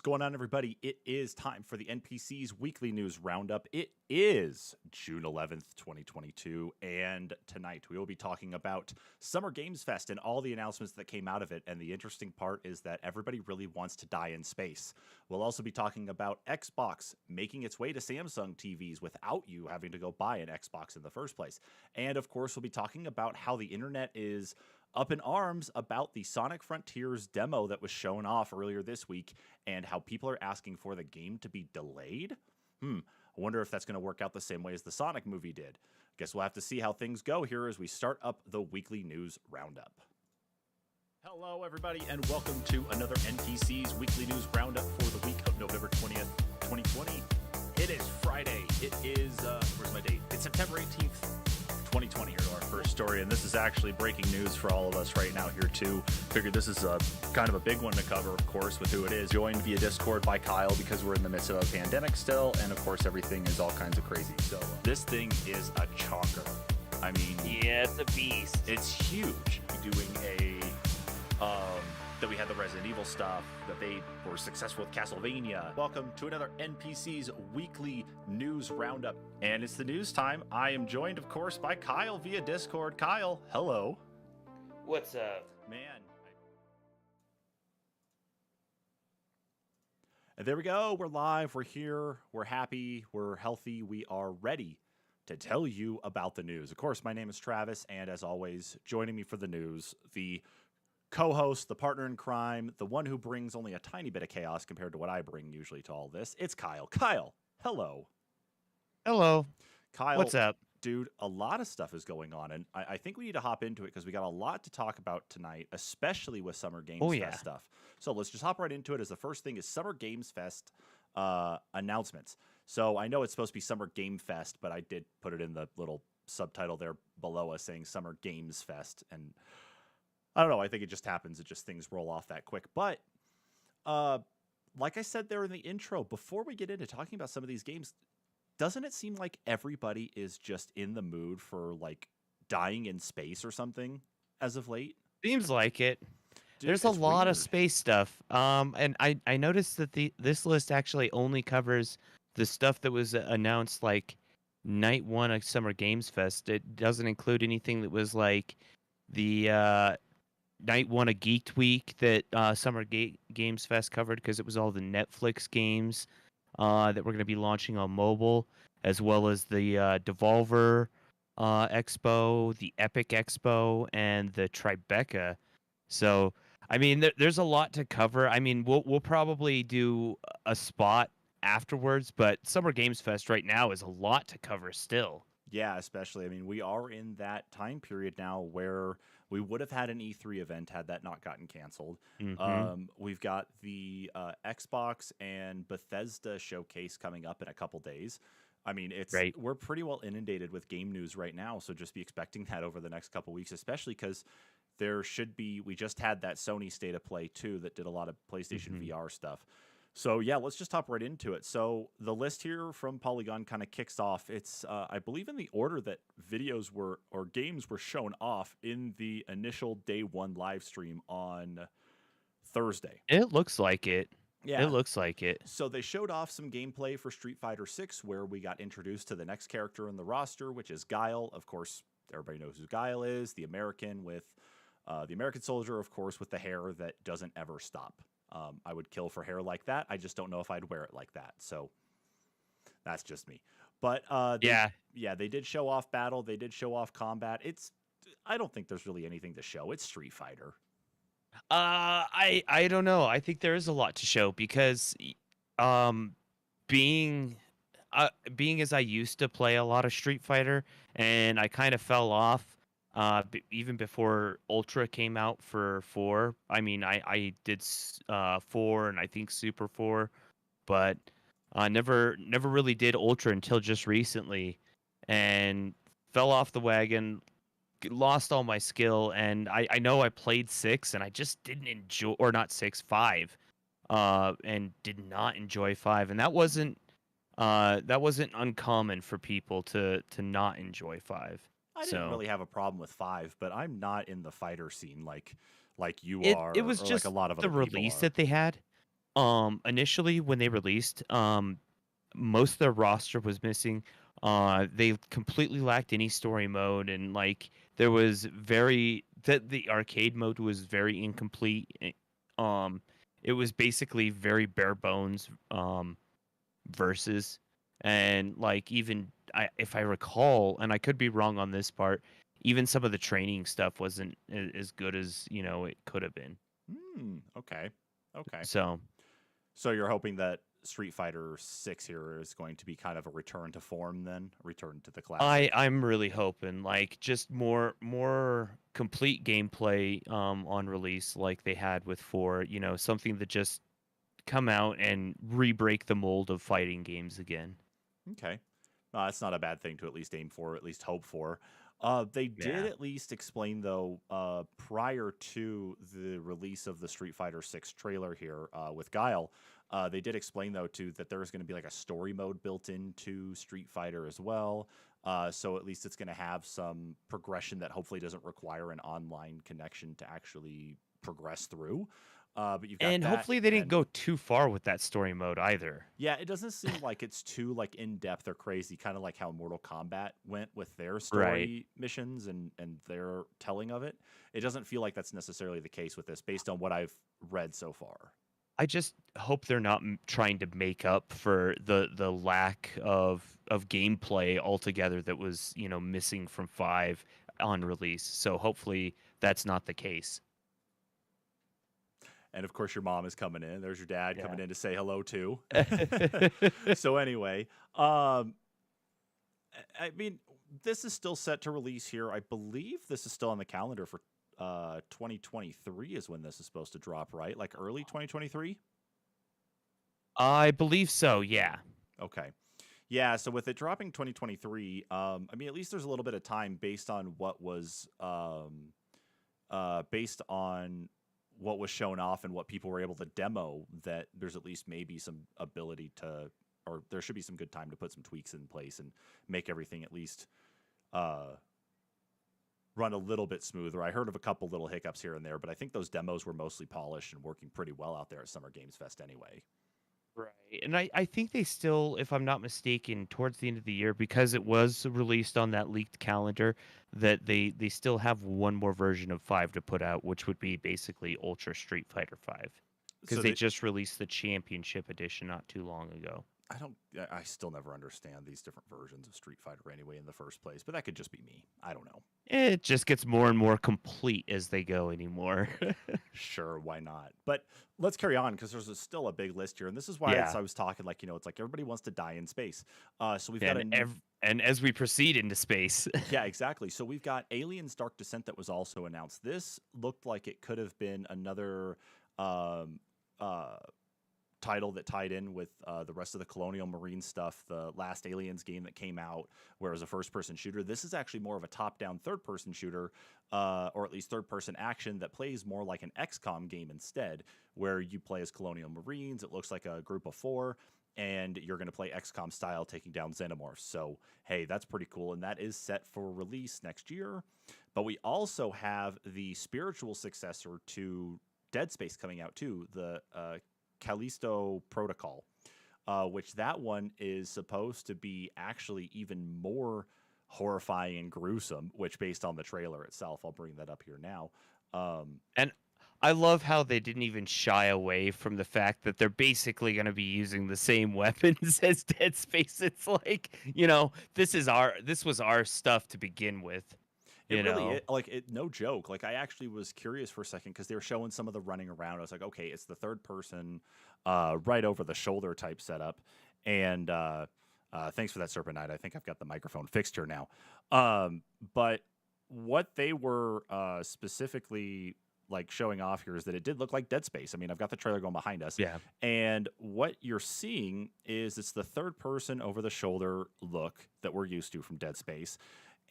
going on, everybody? It is time for the NPCs Weekly News Roundup. It is June 11th, 2022, and tonight we will be talking about Summer Games Fest and all the announcements that came out of it. And the interesting part is that everybody really wants to die in space. We'll also be talking about Xbox making its way to Samsung TVs without you having to go buy an Xbox in the first place. And of course, we'll be talking about how the internet is up in arms about the Sonic Frontiers demo that was shown off earlier this week and how people are asking for the game to be delayed. I wonder if that's going to work out the same way as the Sonic movie did. Guess we'll have to see how things go here as we start up the Weekly News Roundup. Hello, everybody, and welcome to another NPCs Weekly News Roundup for the week of November 20th, 2020. It is Friday. It is, where's my date? It's September 18th. 2020 here to our first story, and this is actually breaking news for all of us right now here too. Figured this is a kind of a big one to cover, of course, with who it is. Joined via Discord by Kyle because we're in the midst of a pandemic still, and of course everything is all kinds of crazy. So this thing is a chonker. I mean, yeah, it's a beast. It's huge. Doing that we had the Resident Evil stuff, that they were successful with Castlevania. Welcome to another NPC's Weekly News Roundup. And it's the news time. I am joined, of course, by Kyle via Discord. Kyle, hello. What's up? Man. And there we go. We're live. We're here. We're happy. We're healthy. We are ready to tell you about the news. Of course, my name is Travis, and as always, joining me for the news, the co-host, the partner in crime, the one who brings only a tiny bit of chaos compared to what I bring usually to all this. It's Kyle. Kyle, hello. Hello. Kyle, what's up? Dude, a lot of stuff is going on, and I think we need to hop into it because we got a lot to talk about tonight, especially with Summer Games Fest stuff. So let's just hop right into it. As the first thing is Summer Games Fest announcements. So I know it's supposed to be Summer Game Fest, but I did put it in the little subtitle there below us saying Summer Games Fest, and I don't know. I think it just happens. It just things roll off that quick. But like I said there in the intro, before we get into talking about some of these games, doesn't it seem like everybody is just in the mood for like dying in space or something as of late? Seems like it. Dude, There's a lot weird. of space stuff. And I noticed that this list actually only covers the stuff that was announced like night one of Summer Games Fest. It doesn't include anything that was like the night one of Geeked Week that Summer Games Fest covered, because it was all the Netflix games that were going to be launching on mobile, as well as the Devolver Expo, the Epic Expo, and the Tribeca. So, I mean, there's a lot to cover. I mean, we'll probably do a spot afterwards, but Summer Games Fest right now is a lot to cover still. Yeah, especially. I mean, we are in that time period now where we would have had an E3 event had that not gotten canceled. Mm-hmm. We've got the Xbox and Bethesda showcase coming up in a couple days. I mean, we're pretty well inundated with game news right now, so just be expecting that over the next couple weeks, especially because we just had that Sony State of Play too that did a lot of PlayStation VR stuff. So yeah, let's just hop right into it. So the list here from Polygon kind of kicks off. It's I believe in the order that games were shown off in the initial day one live stream on Thursday. It looks like it. Yeah, it looks like it. So they showed off some gameplay for Street Fighter 6, where we got introduced to the next character in the roster, which is Guile. Of course, everybody knows who Guile is, the American soldier, of course, with the hair that doesn't ever stop. I would kill for hair like that. I just don't know if I'd wear it like that. So that's just me. But they did show off battle. They did show off combat. I don't think there's really anything to show. It's Street Fighter. I don't know. I think there is a lot to show because being as I used to play a lot of Street Fighter, and I kind of fell off even before Ultra came out for 4. I mean, I did 4 and I think Super 4, but never really did Ultra until just recently, and fell off the wagon, lost all my skill, and I know I played 6 and I just didn't enjoy, or not 6, 5, and did not enjoy 5, and that wasn't uncommon for people to not enjoy 5. I didn't really have a problem with 5, but I'm not in the fighter scene like you are. It was or just like a lot of the other people release are. that they had. Initially when they released, most of their roster was missing. They completely lacked any story mode, and like there was the arcade mode was very incomplete. It was basically very bare bones versus, and like even if I recall, and I could be wrong on this part, even some of the training stuff wasn't as good as it could have been. Okay. Okay. So So you're hoping that Street Fighter 6 here is going to be kind of a return to form then, a return to the classic. I'm really hoping like just more complete gameplay on release like they had with 4, something that just come out and re-break the mold of fighting games again. Okay. That's not a bad thing to at least aim for, at least hope for. They did Yeah. at least explain, though, prior to the release of the Street Fighter 6 trailer here with Guile, they did explain, though, too, that there's going to be like a story mode built into Street Fighter as well. So at least it's going to have some progression that hopefully doesn't require an online connection to actually progress through. But you've got And that, hopefully they didn't and go too far with that story mode either. yeah, it doesn't seem like it's too like in depth or crazy, kind of like how Mortal Kombat went with their Right. story missions and their telling of it. It doesn't feel like that's necessarily the case with this, based on what I've read so far. I just hope they're not trying to make up for the lack of gameplay altogether that was, missing from 5 on release. So hopefully that's not the case. And of course, your mom is coming in. There's your dad Yeah. coming in to say hello too. So anyway, I mean, this is still set to release here. I believe this is still on the calendar for 2023 is when this is supposed to drop, right? Like early 2023. I believe so, yeah. Okay. Yeah, so with it dropping 2023, I mean, at least there's a little bit of time based on what was based on what was shown off and what people were able to demo, that there's at least maybe some ability to, or there should be some good time to put some tweaks in place and make everything at least uh, run a little bit smoother. I heard of a couple little hiccups here and there, but I think those demos were mostly polished and working pretty well out there at Summer Games Fest anyway. Right. And I think they still, if I'm not mistaken, towards the end of the year, because it was released on that leaked calendar, that they still have one more version of 5 to put out, which would be basically Ultra Street Fighter 5. Because So they they, just released the Championship Edition not too long ago. I still never understand these different versions of Street Fighter anyway in the first place, but that could just be me. I don't know. It just gets more and more complete as they go anymore. Sure, why not? But let's carry on because still a big list here, and this is why Yeah. I was talking like it's like everybody wants to die in space. So we've got And and as we proceed into space. yeah, exactly. So we've got Aliens: Dark Descent that was also announced. This looked like it could have been another um, uh, title that tied in with the rest of the Colonial Marine stuff. The last Aliens game that came out, where it was a first-person shooter. This is actually more of a top-down third-person shooter, or at least third-person action that plays more like an XCOM game instead, where you play as Colonial Marines. It looks like a group of 4. And you're going to play XCOM style, taking down xenomorphs. So, hey, that's pretty cool. And that is set for release next year. But we also have the spiritual successor to Dead Space coming out, too, the Callisto Protocol, which that one is supposed to be actually even more horrifying and gruesome, which based on the trailer itself, I'll bring that up here now. And I love how they didn't even shy away from the fact that they're basically going to be using the same weapons as Dead Space. It's like, this was our stuff to begin with. It really is, like no joke. Like I actually was curious for a second because they were showing some of the running around. I was like, okay, it's the third person, right over the shoulder type setup. And thanks for that, Serpent Knight. I think I've got the microphone fixed here now. But what they were specifically like showing off here is that it did look like Dead Space. I mean, I've got the trailer going behind us. Yeah. And what you're seeing is it's the third person over the shoulder look that we're used to from Dead Space.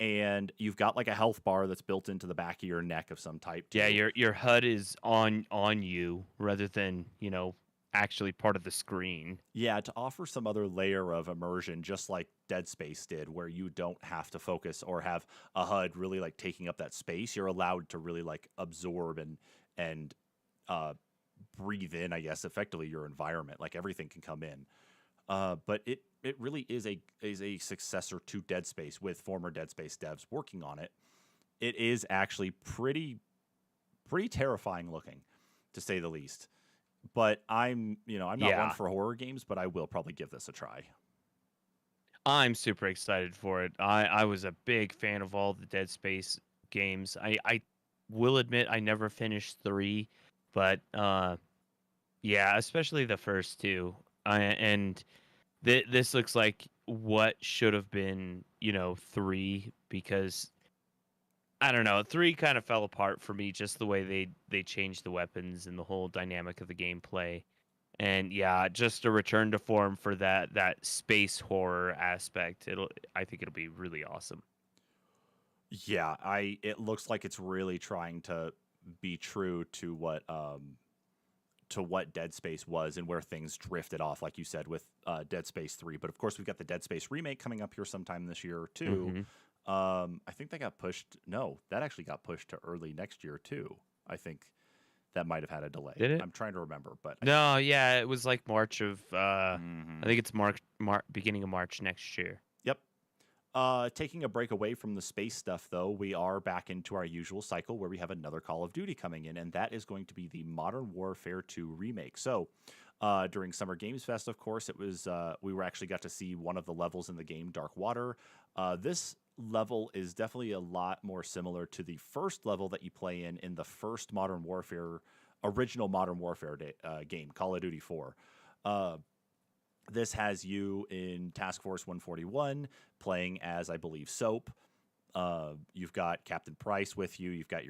And you've got like a health bar that's built into the back of your neck of some type. Yeah, your HUD is on you rather than, actually part of the screen. Yeah, to offer some other layer of immersion, just like Dead Space did, where you don't have to focus or have a HUD really like taking up that space. You're allowed to really like absorb and breathe in, I guess, effectively your environment. Like everything can come in. But it really is a successor to Dead Space with former Dead Space devs working on it. It is actually pretty terrifying looking, to say the least. But I'm not one Yeah, for horror games, but I will probably give this a try. I'm super excited for it. I was a big fan of all the Dead Space games. I will admit I never finished 3, but yeah, especially the first two. And this looks like what should have been, 3, because I don't know, 3 kind of fell apart for me, just the way they changed the weapons and the whole dynamic of the gameplay. And yeah, just a return to form for that space horror aspect. I think it'll be really awesome. Yeah, it looks like it's really trying to be true to what Dead Space was and where things drifted off, like you said, with Dead Space 3. But of course, we've got the Dead Space remake coming up here sometime this year, too. Hmm. I think that got pushed. No, that actually got pushed to early next year, too. I think that might have had a delay. Did it? I'm trying to remember, but No, yeah, it was like March of I Mhm. think it's beginning of March next year. Yep. Taking a break away from the space stuff, though, we are back into our usual cycle where we have another Call of Duty coming in, and that is going to be the Modern Warfare 2 remake. So, during Summer Games Fest, of course, it was we were actually got to see one of the levels in the game, Dark Water. This level is definitely a lot more similar to the first level that you play in the first original Modern Warfare game, Call of Duty 4. Uh, this has you in Task Force 141 playing as, I believe, Soap. You've got Captain Price with you. You've got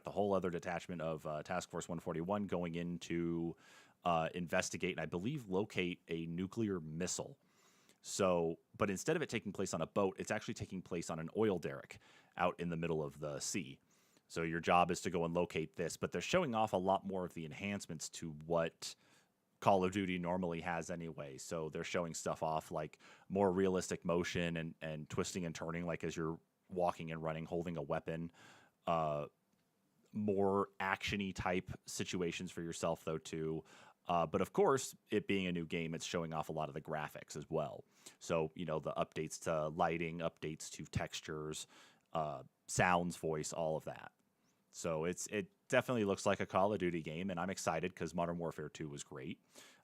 the whole other detachment of Task Force 141 going in to investigate and I believe locate a nuclear missile. So, but instead of it taking place on a boat, it's actually taking place on an oil derrick out in the middle of the sea. So your job is to go and locate this, but they're showing off a lot more of the enhancements to what Call of Duty normally has anyway. So they're showing stuff off like more realistic motion and twisting and turning, like as you're walking and running, holding a weapon. Uh, More actiony type situations for yourself though too. But of course, it being a new game, it's showing off a lot of the graphics as well. So the updates to lighting, updates to textures, sounds, voice, all of that. So it definitely looks like a Call of Duty game, and I'm excited because Modern Warfare 2 was great,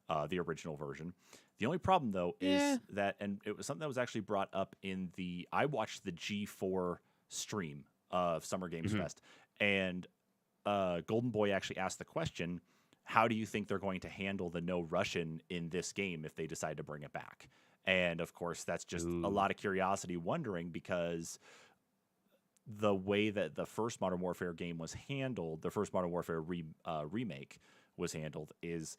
the original version. The only problem though Yeah. is that, and it was something that was actually brought up I watched the G4 stream of Summer Games Hmm. Fest, and Golden Boy actually asked the question, how do you think they're going to handle the no Russian in this game if they decide to bring it back? And of course, that's just a Ooh. lot of curiosity wondering because the way that the first Modern Warfare game was handled, the first Modern Warfare remake was handled, is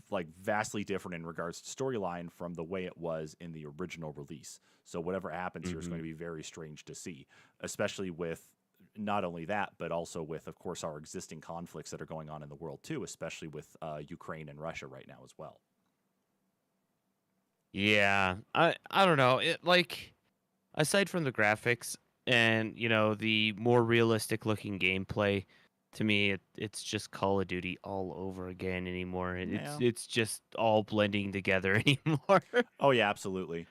like vastly different in regards to storyline from the way it was in the original release. So whatever happens here is going to be very strange to see, especially with not only that, but also with, of course, our existing conflicts that are going on in the world too, especially with Ukraine and Russia right now as well. Yeah, I don't know. It like aside from the graphics and the more realistic looking gameplay, to me it's just Call of Duty all over again anymore. It's Yeah. it's just all blending together anymore. Oh yeah, absolutely.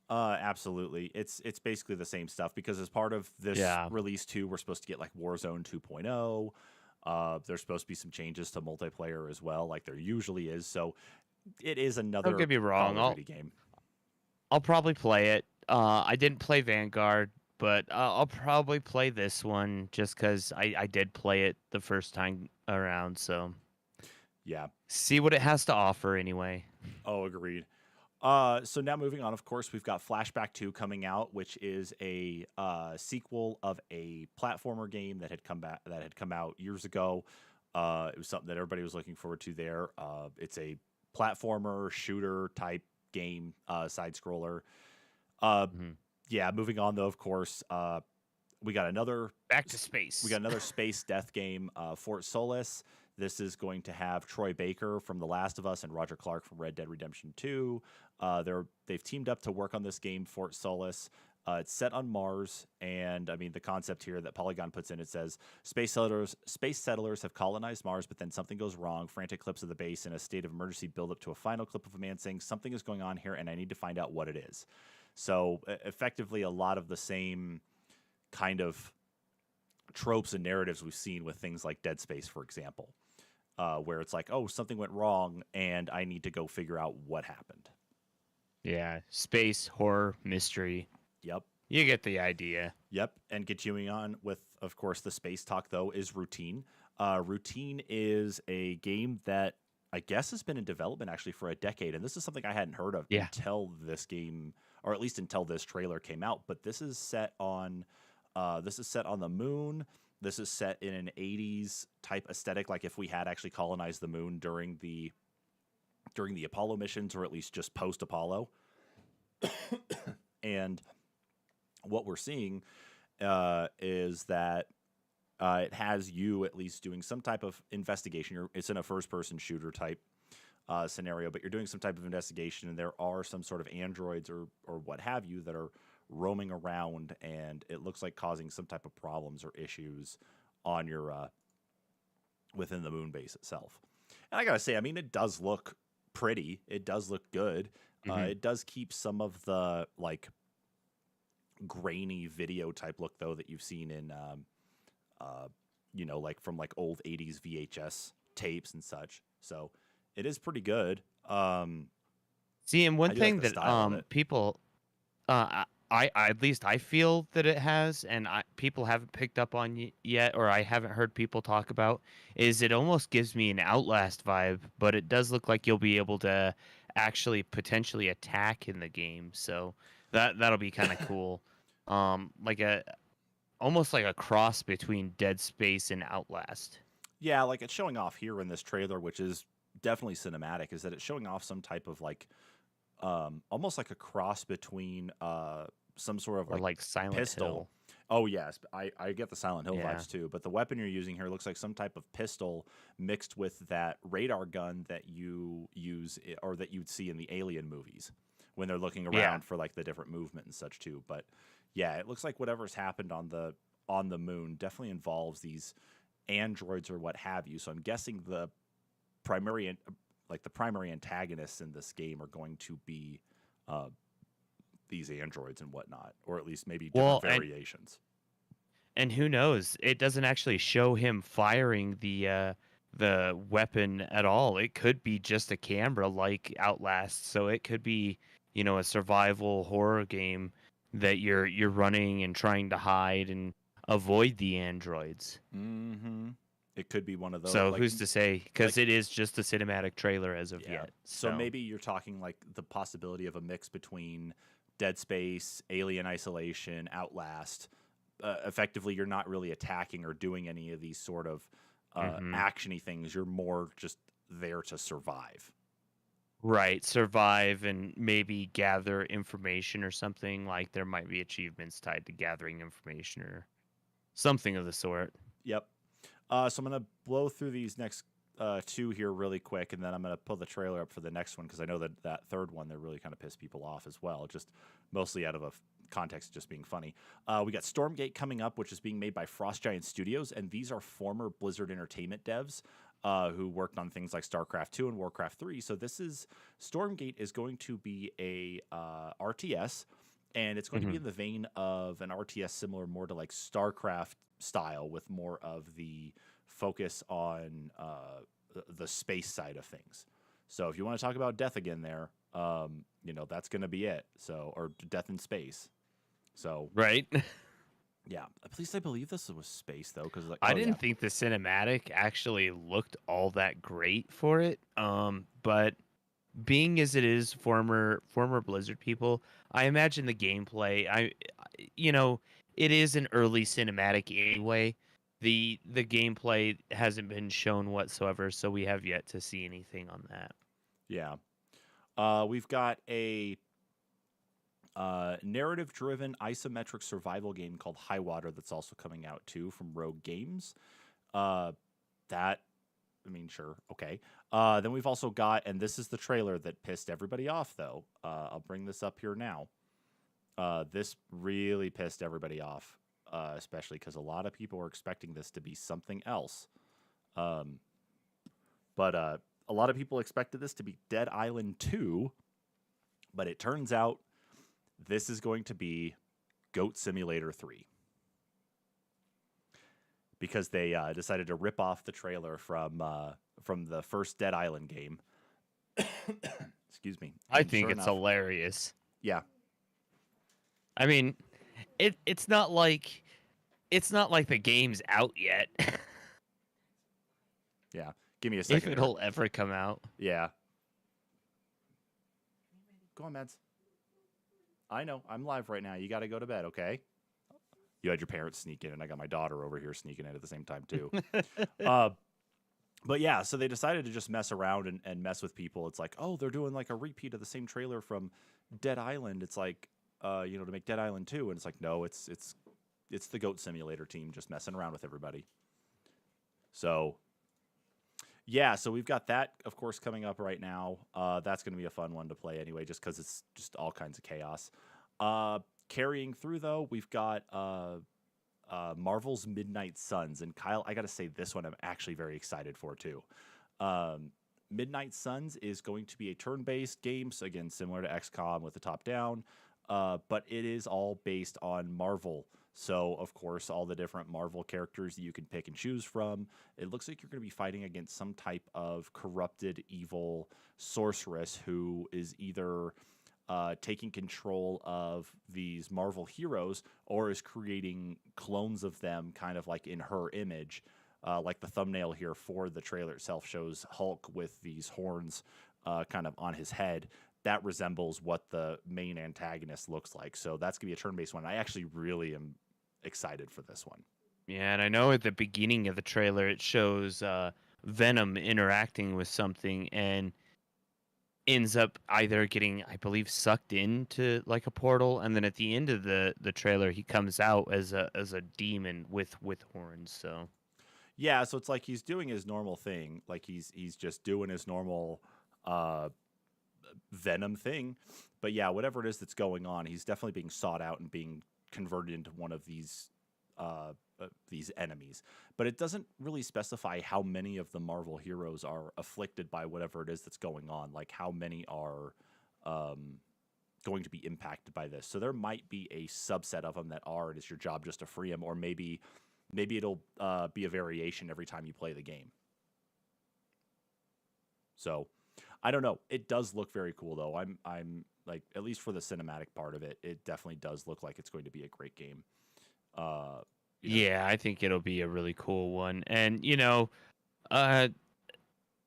Absolutely. It's basically the same stuff because as part of this Yeah, release too, we're supposed to get like Warzone 2.0. There's supposed to be some changes to multiplayer as well, like there usually is. So it is don't another get me wrong. Call of I'll Duty game. I'll probably play it. I didn't play Vanguard, but I'll probably play this one just because I did play it the first time around. So Yeah. see what it has to offer anyway. Oh, agreed. So now moving on, of course, we've got Flashback 2 coming out, which is a sequel of a platformer game that had come out years ago. It was something that everybody was looking forward to there. It's a platformer shooter type game, side scroller. Uh, Mhm. yeah, moving on though, of course, we got another Back to space. space death game, Fort Solis. This is going to have Troy Baker from The Last of Us and Roger Clark from Red Dead Redemption 2. They've teamed up to work on this game, Fort Solis. It's set on Mars, and I mean the concept here that Polygon puts in, it says space settlers have colonized Mars, but then something goes wrong. Frantic clips of the base in a state of emergency build up to a final clip of a man saying something is going on here, and I need to find out what it is. So effectively, a lot of the same kind of tropes and narratives we've seen with things like Dead Space, for example, where it's like, oh, something went wrong, and I need to go figure out what happened. Yeah, space, horror, mystery. Yep. You get the idea. Yep. And continuing on with, of course, the space talk, though, is Routine. Routine is a game that I guess has been in development actually for a decade. And this is something I hadn't heard of until this game, or at least until this trailer came out. But this is set on the moon. This is set in an 80s type aesthetic, like if we had actually colonized the moon during the Apollo missions, or at least just post-Apollo. And what we're seeing is that it has you at least doing some type of investigation. It's in a first-person shooter type scenario, but you're doing some type of investigation, and there are some sort of androids or what have you that are roaming around, and it looks like causing some type of problems or issues on your within the moon base itself. And I gotta say, I mean, it does look pretty. It does look good. It does keep some of the like grainy video type look though that you've seen in like from like old 80s VHS tapes and such. So it is pretty good. See, and one thing that people I at least I feel that it has, and people haven't picked up on yet, or I haven't heard people talk about, is it almost gives me an Outlast vibe, but it does look like you'll be able to actually potentially attack in the game, so that'll be kind of cool. Almost like a cross between Dead Space and Outlast. Yeah, like it's showing off here in this trailer, which is definitely cinematic, is that it's showing off some type of like almost like a cross between some sort of like Silent pistol. Hill. Oh yes, I get the Silent Hill vibes too. But the weapon you're using here looks like some type of pistol mixed with that radar gun that you use, or that you'd see in the Alien movies when they're looking around for like the different movement and such too. But yeah, it looks like whatever's happened on the moon definitely involves these androids or what have you. So I'm guessing the primary antagonists in this game are going to be these androids and whatnot, or at least maybe different variations. And who knows? It doesn't actually show him firing the weapon at all. It could be just a camera like Outlast. So it could be, a survival horror game that you're running and trying to hide and avoid the androids. Mm-hmm. It could be one of those. So who's to say? Because it is just a cinematic trailer as of yet. So maybe you're talking like the possibility of a mix between Dead Space, Alien Isolation, Outlast. Effectively, you're not really attacking or doing any of these sort of action-y things. You're more just there to survive. Right, survive and maybe gather information or something. Like there might be achievements tied to gathering information or something of the sort. Yep. So I'm going to blow through these next two here really quick, and then I'm going to pull the trailer up for the next one, because I know that third one, they're really kind of pissed people off as well, just mostly out of a context just being funny. We got Stormgate coming up, which is being made by Frost Giant Studios, and these are former Blizzard Entertainment devs who worked on things like StarCraft 2 and Warcraft 3. So Stormgate is going to be a RTS, and it's going to be in the vein of an RTS similar more to like StarCraft style, with more of the focus on the space side of things. So if you want to talk about death again there, that's going to be it. So, or death in space. So right. Yeah, at least I believe this was space though, because I didn't think the cinematic actually looked all that great for it. But being as it is former Blizzard people, I imagine the gameplay. It is an early cinematic anyway. The gameplay hasn't been shown whatsoever, so we have yet to see anything on that. Yeah, we've got a narrative-driven isometric survival game called High Water that's also coming out too from Rogue Games. Sure, okay. Then we've also got, and this is the trailer that pissed everybody off though. I'll bring this up here now. This really pissed everybody off, especially because a lot of people were expecting this to be something else. Um, but a lot of people expected this to be Dead Island 2, but it turns out this is going to be Goat Simulator 3. Because they decided to rip off the trailer from the first Dead Island game. Excuse me. I And think sure it's enough, hilarious. yeah. I mean, it's not like the game's out yet. Yeah. Give me a If second. here. it'll ever come out. Yeah. Go on, Mads. I know. I'm live right now. You got to go to bed, okay? You had your parents sneak in, and I got my daughter over here sneaking in at the same time, too. But yeah, so they decided to just mess around and mess with people. It's like, oh, they're doing like a repeat of the same trailer from Dead Island. It's like, to make Dead Island 2. And it's like, no, it's the Goat Simulator team just messing around with everybody. So, yeah, so we've got that, of course, coming up right now. That's going to be a fun one to play anyway, just because it's just all kinds of chaos. Carrying through, though, we've got Marvel's Midnight Suns. And Kyle, I got to say, this one I'm actually very excited for, too. Midnight Suns is going to be a turn-based game, so again, similar to XCOM with the top-down, but it is all based on Marvel. So, of course, all the different Marvel characters that you can pick and choose from. It looks like you're going to be fighting against some type of corrupted, evil sorceress who is either taking control of these Marvel heroes or is creating clones of them kind of like in her image. Like the thumbnail here for the trailer itself shows Hulk with these horns kind of on his head. That resembles what the main antagonist looks like. So that's going to be a turn-based one. I actually really am excited for this one. Yeah, and I know at the beginning of the trailer it shows Venom interacting with something and ends up either getting, I believe, sucked into like a portal, and then at the end of the trailer he comes out as a demon with horns. So yeah, so it's like he's doing his normal thing, like he's just doing his normal Venom thing. But yeah, whatever it is that's going on, he's definitely being sought out and being converted into one of these enemies. But it doesn't really specify how many of the Marvel heroes are afflicted by whatever it is that's going on, like how many are going to be impacted by this. So there might be a subset of them that are, and it's your job just to free them, or maybe it'll be a variation every time you play the game. So I don't know. It does look very cool, though. I'm like, at least for the cinematic part of it, it definitely does look like it's going to be a great game. Yeah, I think it'll be a really cool one. And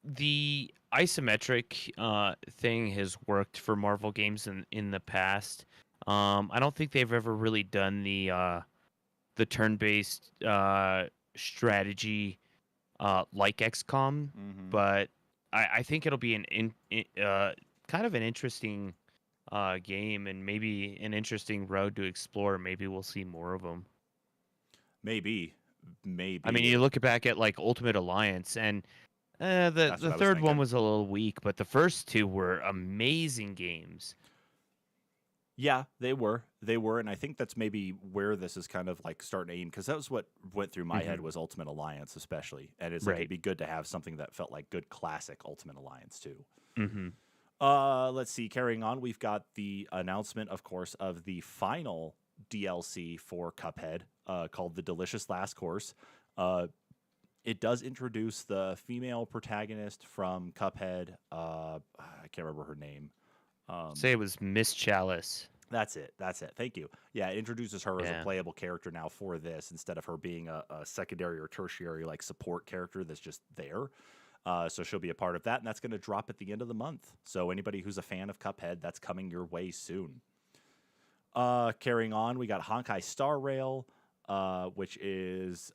the isometric thing has worked for Marvel games in the past. I don't think they've ever really done the turn-based strategy like XCOM, but I think it'll be kind of an interesting game and maybe an interesting road to explore. Maybe we'll see more of them. Maybe. I mean, you look back at like Ultimate Alliance, and the third one was a little weak, but the first two were amazing games. Yeah, they were, and I think that's maybe where this is kind of like starting to aim, because that was what went through my head was Ultimate Alliance, especially, and it's like it'd be good to have something that felt like good classic Ultimate Alliance too. Let's see. Carrying on, we've got the announcement, of course, of the final DLC for Cuphead, called The Delicious Last Course. It does introduce the female protagonist from Cuphead. I can't remember her name. Say it was Miss Chalice. That's it. Thank you. Yeah, it introduces her as a playable character now for this, instead of her being a secondary or tertiary like support character that's just there. So she'll be a part of that, and that's going to drop at the end of the month. So anybody who's a fan of Cuphead, that's coming your way soon. Carrying on, we got Honkai Star Rail, which is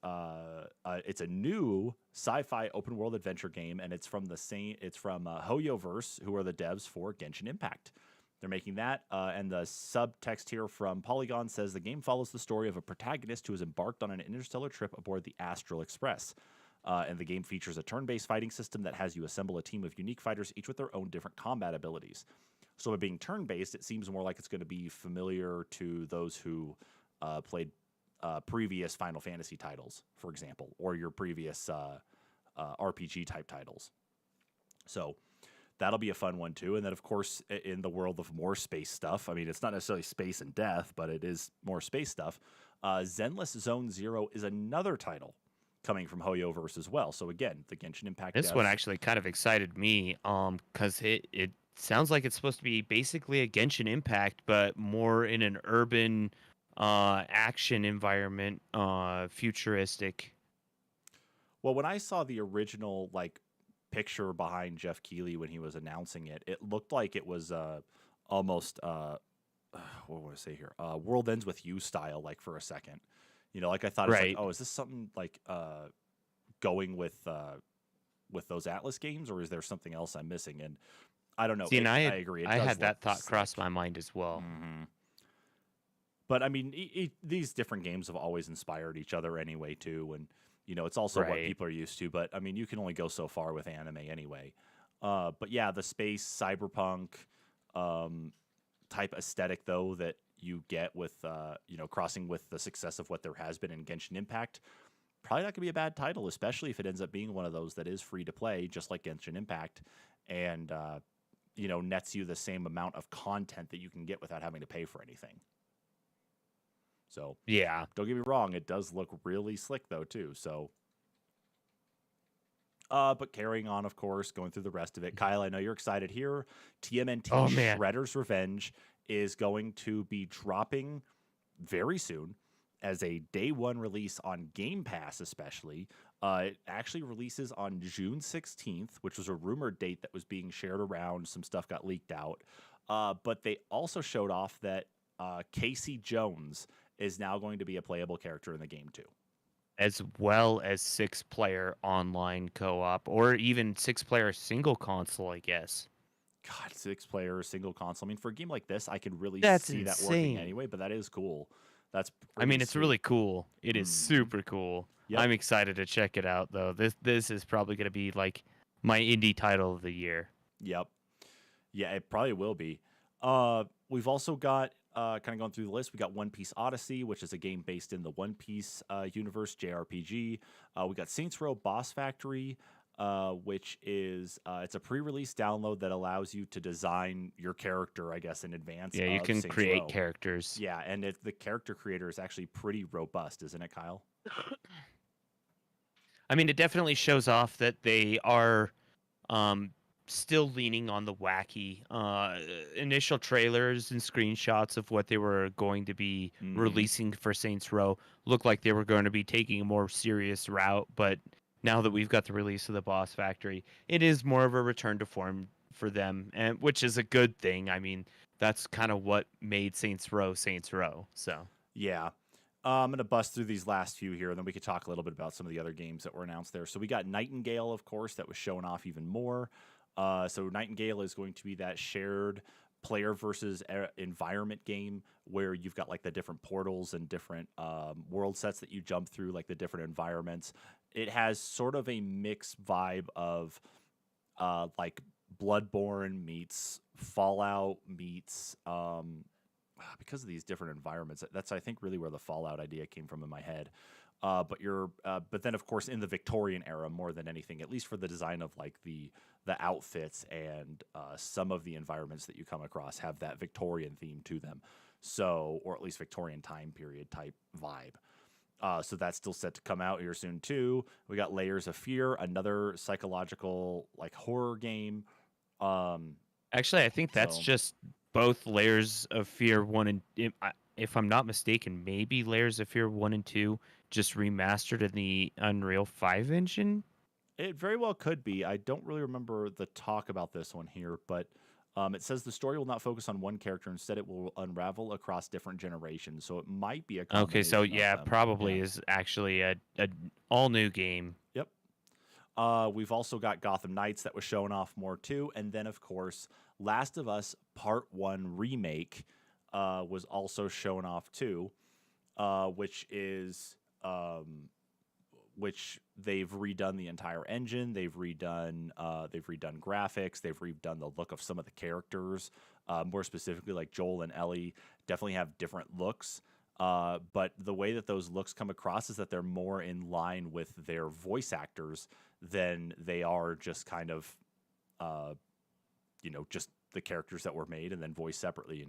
it's a new sci-fi open world adventure game, and it's from HoYoverse, who are the devs for Genshin Impact. They're making that, and the subtext here from Polygon says the game follows the story of a protagonist who has embarked on an interstellar trip aboard the Astral Express. And the game features a turn-based fighting system that has you assemble a team of unique fighters, each with their own different combat abilities. So by being turn-based, it seems more like it's going to be familiar to those who played previous Final Fantasy titles, for example, or your previous RPG type titles. So that'll be a fun one too. And then, of course, in the world of more space stuff, I mean, it's not necessarily space and death, but it is more space stuff. Zenless Zone Zero is another title coming from Hoyoverse as well. So again, the Genshin Impact. This one actually kind of excited me, because it sounds like it's supposed to be basically a Genshin Impact, but more in an urban action environment, futuristic. Well, when I saw the original picture behind Jeff Keighley when he was announcing it, it looked like it was almost what would I say here? World Ends With You style, like for a second. I thought it's Right. like, oh, is this something like going with those Atlas games, or is there something else I'm missing? And I don't know. See, and I agree. I does had that look thought slick. cross my mind as well. Mm-hmm. But I mean, these different games have always inspired each other anyway, too. And it's also what Right. people are used to. But I mean, you can only go so far with anime anyway. But yeah, the space cyberpunk type aesthetic though that you get with crossing with the success of what there has been in Genshin Impact, probably not going to be a bad title, especially if it ends up being one of those that is free to play, just like Genshin Impact, and nets you the same amount of content that you can get without having to pay for anything. So Yeah. don't get me wrong, it does look really slick though too. So, but carrying on, of course, going through the rest of it, Kyle, I know you're excited here. TMNT Oh, man. Shredder's Revenge is going to be dropping very soon as a day one release on Game Pass, especially. It actually releases on June 16th, which was a rumored date that was being shared around. Some stuff got leaked out. But they also showed off that Casey Jones is now going to be a playable character in the game too. As well as 6-player online co-op, or even 6-player single console, I guess. God, 6-player single console. I mean, for a game like this, I could really That's see that working insane. anyway, but that is cool. That's I mean, it's sweet. really cool. It is Mhm. super cool. Yep. I'm excited to check it out, though. This is probably going to be like my indie title of the year. Yep. Yeah, it probably will be. We've also got, kind of going through the list, we got One Piece Odyssey, which is a game based in the One Piece universe, JRPG. We got Saints Row Boss Factory, which is it's a pre-release download that allows you to design your character, I guess, in advance. Yeah, you of can Saints create Row. characters. Yeah, and the character creator is actually pretty robust, isn't it, Kyle? I mean, it definitely shows off that they are still leaning on the wacky. Initial trailers and screenshots of what they were going to be Mhm. releasing for Saints Row looked like they were going to be taking a more serious route, but now that we've got the release of the Boss Factory, it is more of a return to form for them, and which is a good thing. I mean, that's kind of what made Saints Row Saints Row. So Yeah. I'm going to bust through these last few here, and then we could talk a little bit about some of the other games that were announced there. So we got Nightingale, of course, that was showing off even more. So Nightingale is going to be that shared player versus environment game where you've got like the different portals and different world sets that you jump through, like the different environments. It has sort of a mixed vibe of like Bloodborne meets Fallout meets because of these different environments. That's I think really where the Fallout idea came from in my head. But then of course in the Victorian era more than anything, at least for the design of like the outfits and some of the environments that you come across have that Victorian theme to them. So, or at least Victorian time period type vibe. So that's still set to come out here soon too. We got Layers of Fear, another psychological like horror game. actually, I think that's So- just both Layers of Fear 1 and if I'm not mistaken, maybe Layers of Fear 1 and 2 just remastered in the Unreal 5 engine. It very well could be. I don't really remember the talk about this one here, but it says the story will not focus on one character. Instead, it will unravel across different generations. So it might be a Okay, so combination of yeah, them. probably Yeah. is actually a all new game. Yep. We've also got Gotham Knights that was showing off more too, and then of course, Last of Us Part 1 remake was also shown off too, which is which they've redone the entire engine. They've redone graphics. They've redone the look of some of the characters. More specifically, like Joel and Ellie definitely have different looks. But the way that those looks come across is that they're more in line with their voice actors than they are just kind of, just the characters that were made and then voiced separately.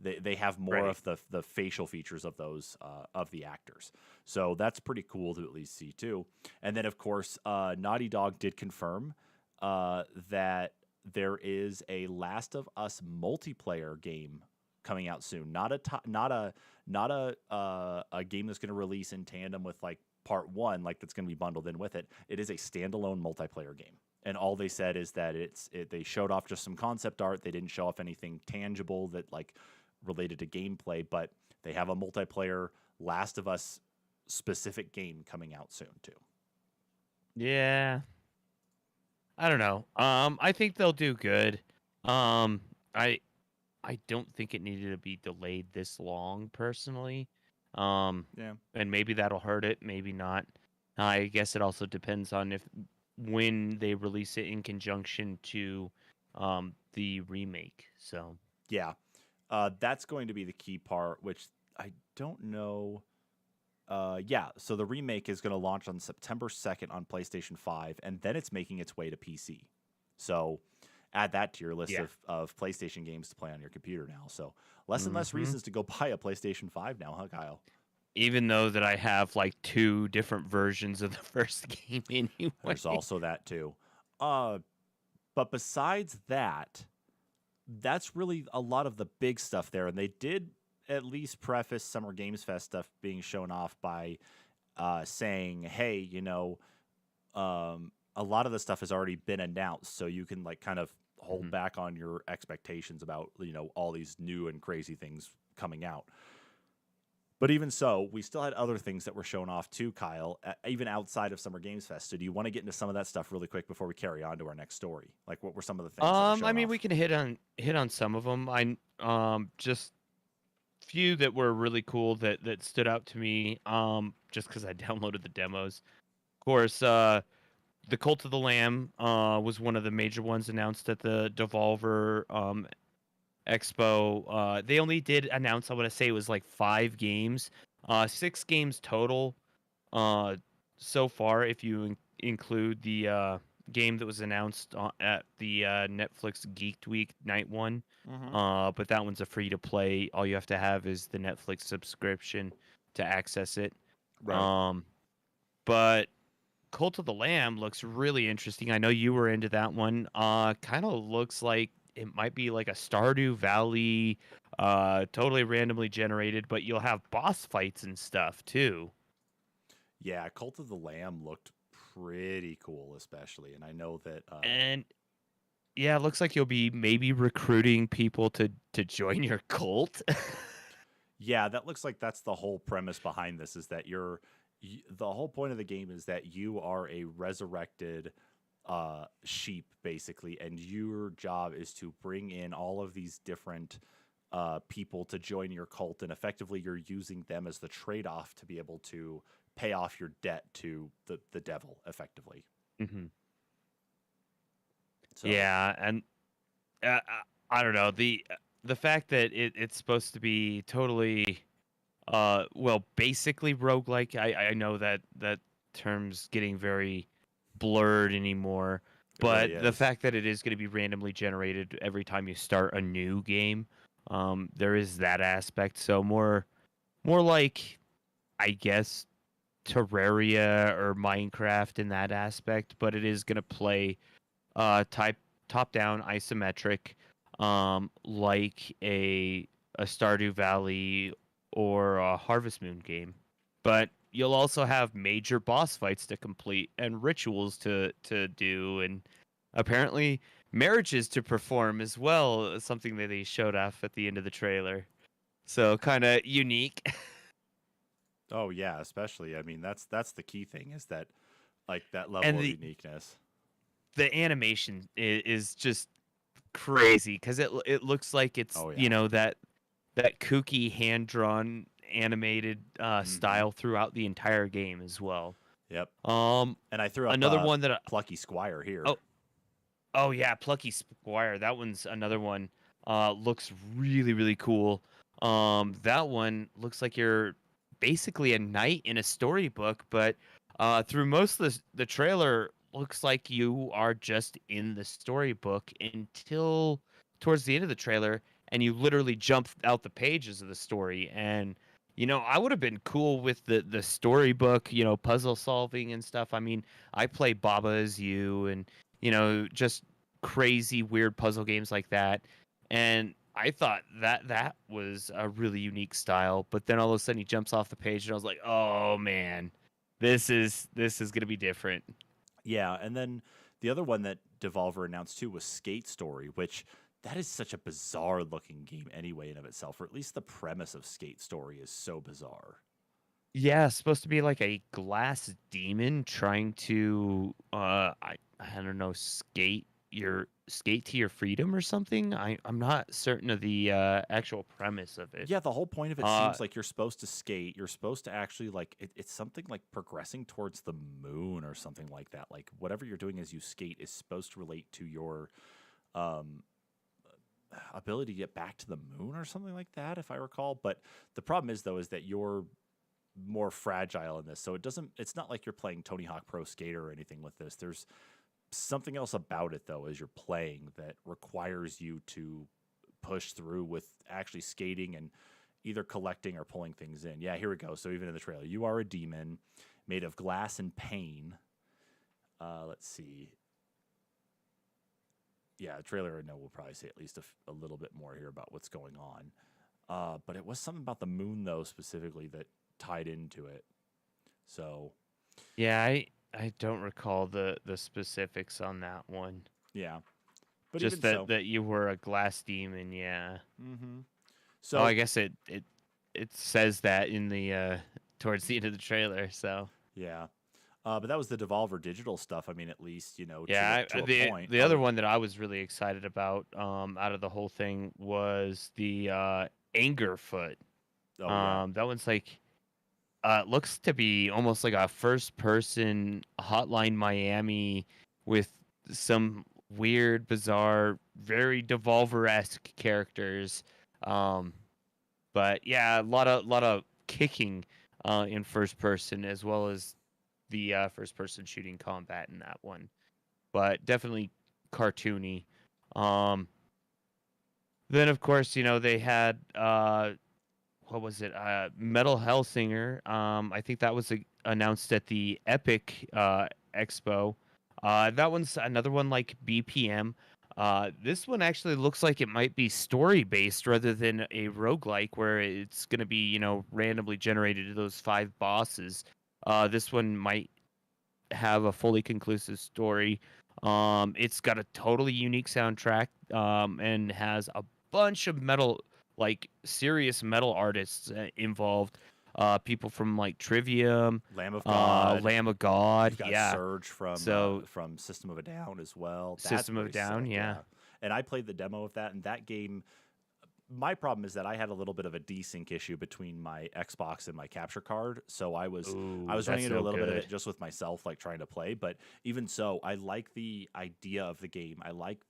They have more Right. of the facial features of those of the actors. So that's pretty cool to at least see too. And then of course, Naughty Dog did confirm that there is a Last of Us multiplayer game coming out soon. Not a game that's going to release in tandem with like part one, like that's going to be bundled in with it. It is a standalone multiplayer game. And all they said is that they showed off just some concept art. They didn't show off anything tangible that like related to gameplay, but they have a multiplayer Last of Us specific game coming out soon too. Yeah. I don't know. I think they'll do good. I don't think it needed to be delayed this long, personally. Yeah. And maybe that'll hurt it, maybe not. I guess it also depends on when they release it in conjunction to the remake. So Yeah. That's going to be the key part, which I don't know. Yeah, so the remake is going to launch on September 2nd on PlayStation 5, and then it's making its way to PC. So add that to your list of PlayStation games to play on your computer now. So less and less reasons to go buy a PlayStation 5 now, huh, Kyle? even though that I have like 2 different versions of the first game anyway. There's also that too. But besides that, that's really a lot of the big stuff there. And they did at least preface Summer Games Fest stuff being shown off by saying, hey, a lot of the stuff has already been announced, so you can like kind of hold back on your expectations about, all these new and crazy things coming out. But even so, we still had other things that were shown off too, Kyle, even outside of Summer Games Fest. So do you want to get into some of that stuff really quick before we carry on to our next story? Like, what were some of the things that were shown I mean, off? we can hit on some of them. Just few that were really cool that stood out to me. Just because I downloaded the demos. Of course, the Cult of the Lamb was one of the major ones announced at the Devolver Expo. They only did announce, I want to say it was like 5 games, 6 games total so far, if you include the game that was announced at the Netflix Geeked Week Night 1. But that one's a free to play. All you have to have is the Netflix subscription to access it. Right. But Cult of the Lamb looks really interesting. I know you were into that one. Kind of looks like it might be like a Stardew Valley, totally randomly generated, but you'll have boss fights and stuff too. Yeah, Cult of the Lamb looked pretty cool, especially. And I know that... And yeah, it looks like you'll be maybe recruiting people to join your cult. Yeah, that looks like that's the whole premise behind this, is that the whole point of the game is that you are a resurrected sheep, basically, and your job is to bring in all of these different people to join your cult, and effectively you're using them as the trade-off to be able to pay off your debt to the devil, effectively. Mm-hmm. So. Yeah, and I don't know, the fact that it's supposed to be totally basically roguelike. I know that term's getting very blurred anymore, but Really the is. fact that it is going to be randomly generated every time you start a new game, there is that aspect. So more like, I guess, Terraria or Minecraft in that aspect, but it is going to play top down isometric, like a Stardew Valley or a Harvest Moon game. But you'll also have major boss fights to complete and rituals to do, and apparently marriages to perform as well, something that they showed off at the end of the trailer. So kind of unique. Oh yeah, especially. I mean, that's the key thing, is that like that level And of the uniqueness. animation is just crazy, because it looks like it's that kooky hand drawn animated style throughout the entire game as well. Yep. And I threw up another one that Plucky Squire here. oh yeah, Plucky Squire, that one's another one. looks really, really cool. That one looks like you're basically a knight in a storybook, but through most of the trailer, looks like you are just in the storybook until towards the end of the trailer, and you literally jump out the pages of the story. And I would have been cool with the storybook, puzzle solving and stuff. I mean, I play Baba Is You and just crazy weird puzzle games like that. And I thought that was a really unique style, but then all of a sudden he jumps off the page and I was like, "Oh man. This is going to be different." Yeah, and then the other one that Devolver announced too was Skate Story, which that is such a bizarre looking game anyway in of itself, or at least the premise of Skate Story is so bizarre. Yeah, it's supposed to be like a glass demon trying to I don't know, skate to your freedom or something. I'm not certain of the actual premise of it. Yeah, the whole point of it Uh seems like you're supposed to skate. You're supposed to actually it's something like progressing towards the moon or something like that. Like whatever you're doing as you skate is supposed to relate to your um, ability to get back to the moon or something like that, if I recall. But the problem is though is that you're more fragile in this, so it's not like you're playing Tony Hawk Pro Skater or anything with this. There's something else about it though as you're playing that requires you to push through with actually skating and either collecting or pulling things in. Yeah, here we go. So even in the trailer, you are a demon made of glass and pain. Let's see. Yeah, the trailer I know will probably say at least a little bit more here about what's going on. But it was something about the moon though specifically that tied into it. So yeah, I don't recall the specifics on that one. yeah, but Just even that so, that you were a glass demon, yeah. mm-hmm. Oh, I So guess it says that in the towards the end of the trailer, so yeah, but that was the Devolver Digital stuff. I mean, at least yeah, to a the point. the other one that I was really excited about out of the whole thing was the Angerfoot. Oh yeah, That one's like looks to be almost like a first person Hotline Miami with some weird, bizarre, very Devolver-esque characters. Um, but yeah, a lot of kicking in first person as well as the first person shooting combat in that one. But definitely cartoony. Um, then of course, they had what was it? Metal Hellsinger. I think that was announced at the Epic Expo. That one's another one like BPM. This one actually looks like it might be story based rather than a roguelike where it's going to be, randomly generated to those 5 bosses. This one might have a fully conclusive story. It's got a totally unique soundtrack and has a bunch of metal, like serious metal artists involved. People from like Trivium, Lamb of God. Lamb of God, You've got yeah. Surge So from System of a Down as well. That's System of pretty Down, sick, yeah. yeah. And I played the demo of that, and that game. My problem is that I had a little bit of a desync issue between my Xbox and my capture card, so I was Ooh, running that's into no a little bit of good. it just with myself, like trying to play. But even so, I like the idea of the game. I like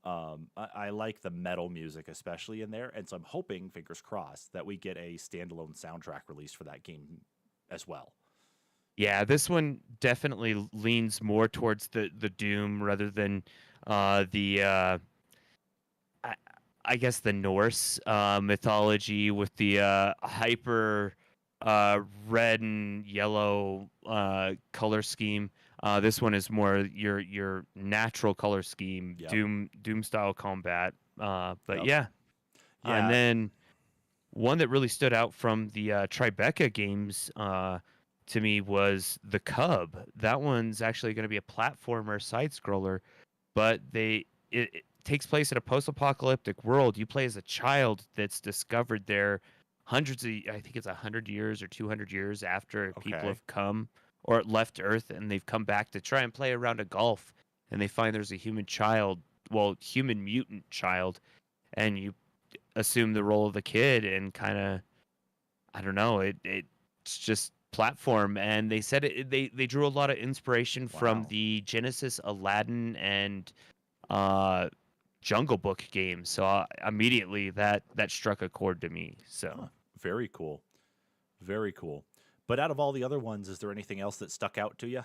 I like the metal music, especially in there, and so I'm hoping, fingers crossed, that we get a standalone soundtrack released for that game as well. Yeah, this one definitely leans more towards the Doom rather than the I, I guess the Norse mythology with the hyper red and yellow color scheme. This one is more your natural color scheme, Yep. Doom style combat. But Yep. yeah, and Yeah. then one that really stood out from the Tribeca games to me was the Cub. That one's actually going to be a platformer side scroller, but it takes place in a post-apocalyptic world. You play as a child that's discovered there I think it's 100 years or 200 years after people Okay. have come or left Earth, and they've come back to try and play a round of golf, and they find there's a human mutant child, and you assume the role of the kid and kind of, I don't know, it's just platform. And they said they drew a lot of inspiration from Wow. the Genesis, Aladdin, and uh Jungle Book games. So immediately that struck a chord to me. So Huh. Very cool. Very cool. But out of all the other ones, is there anything else that stuck out to you?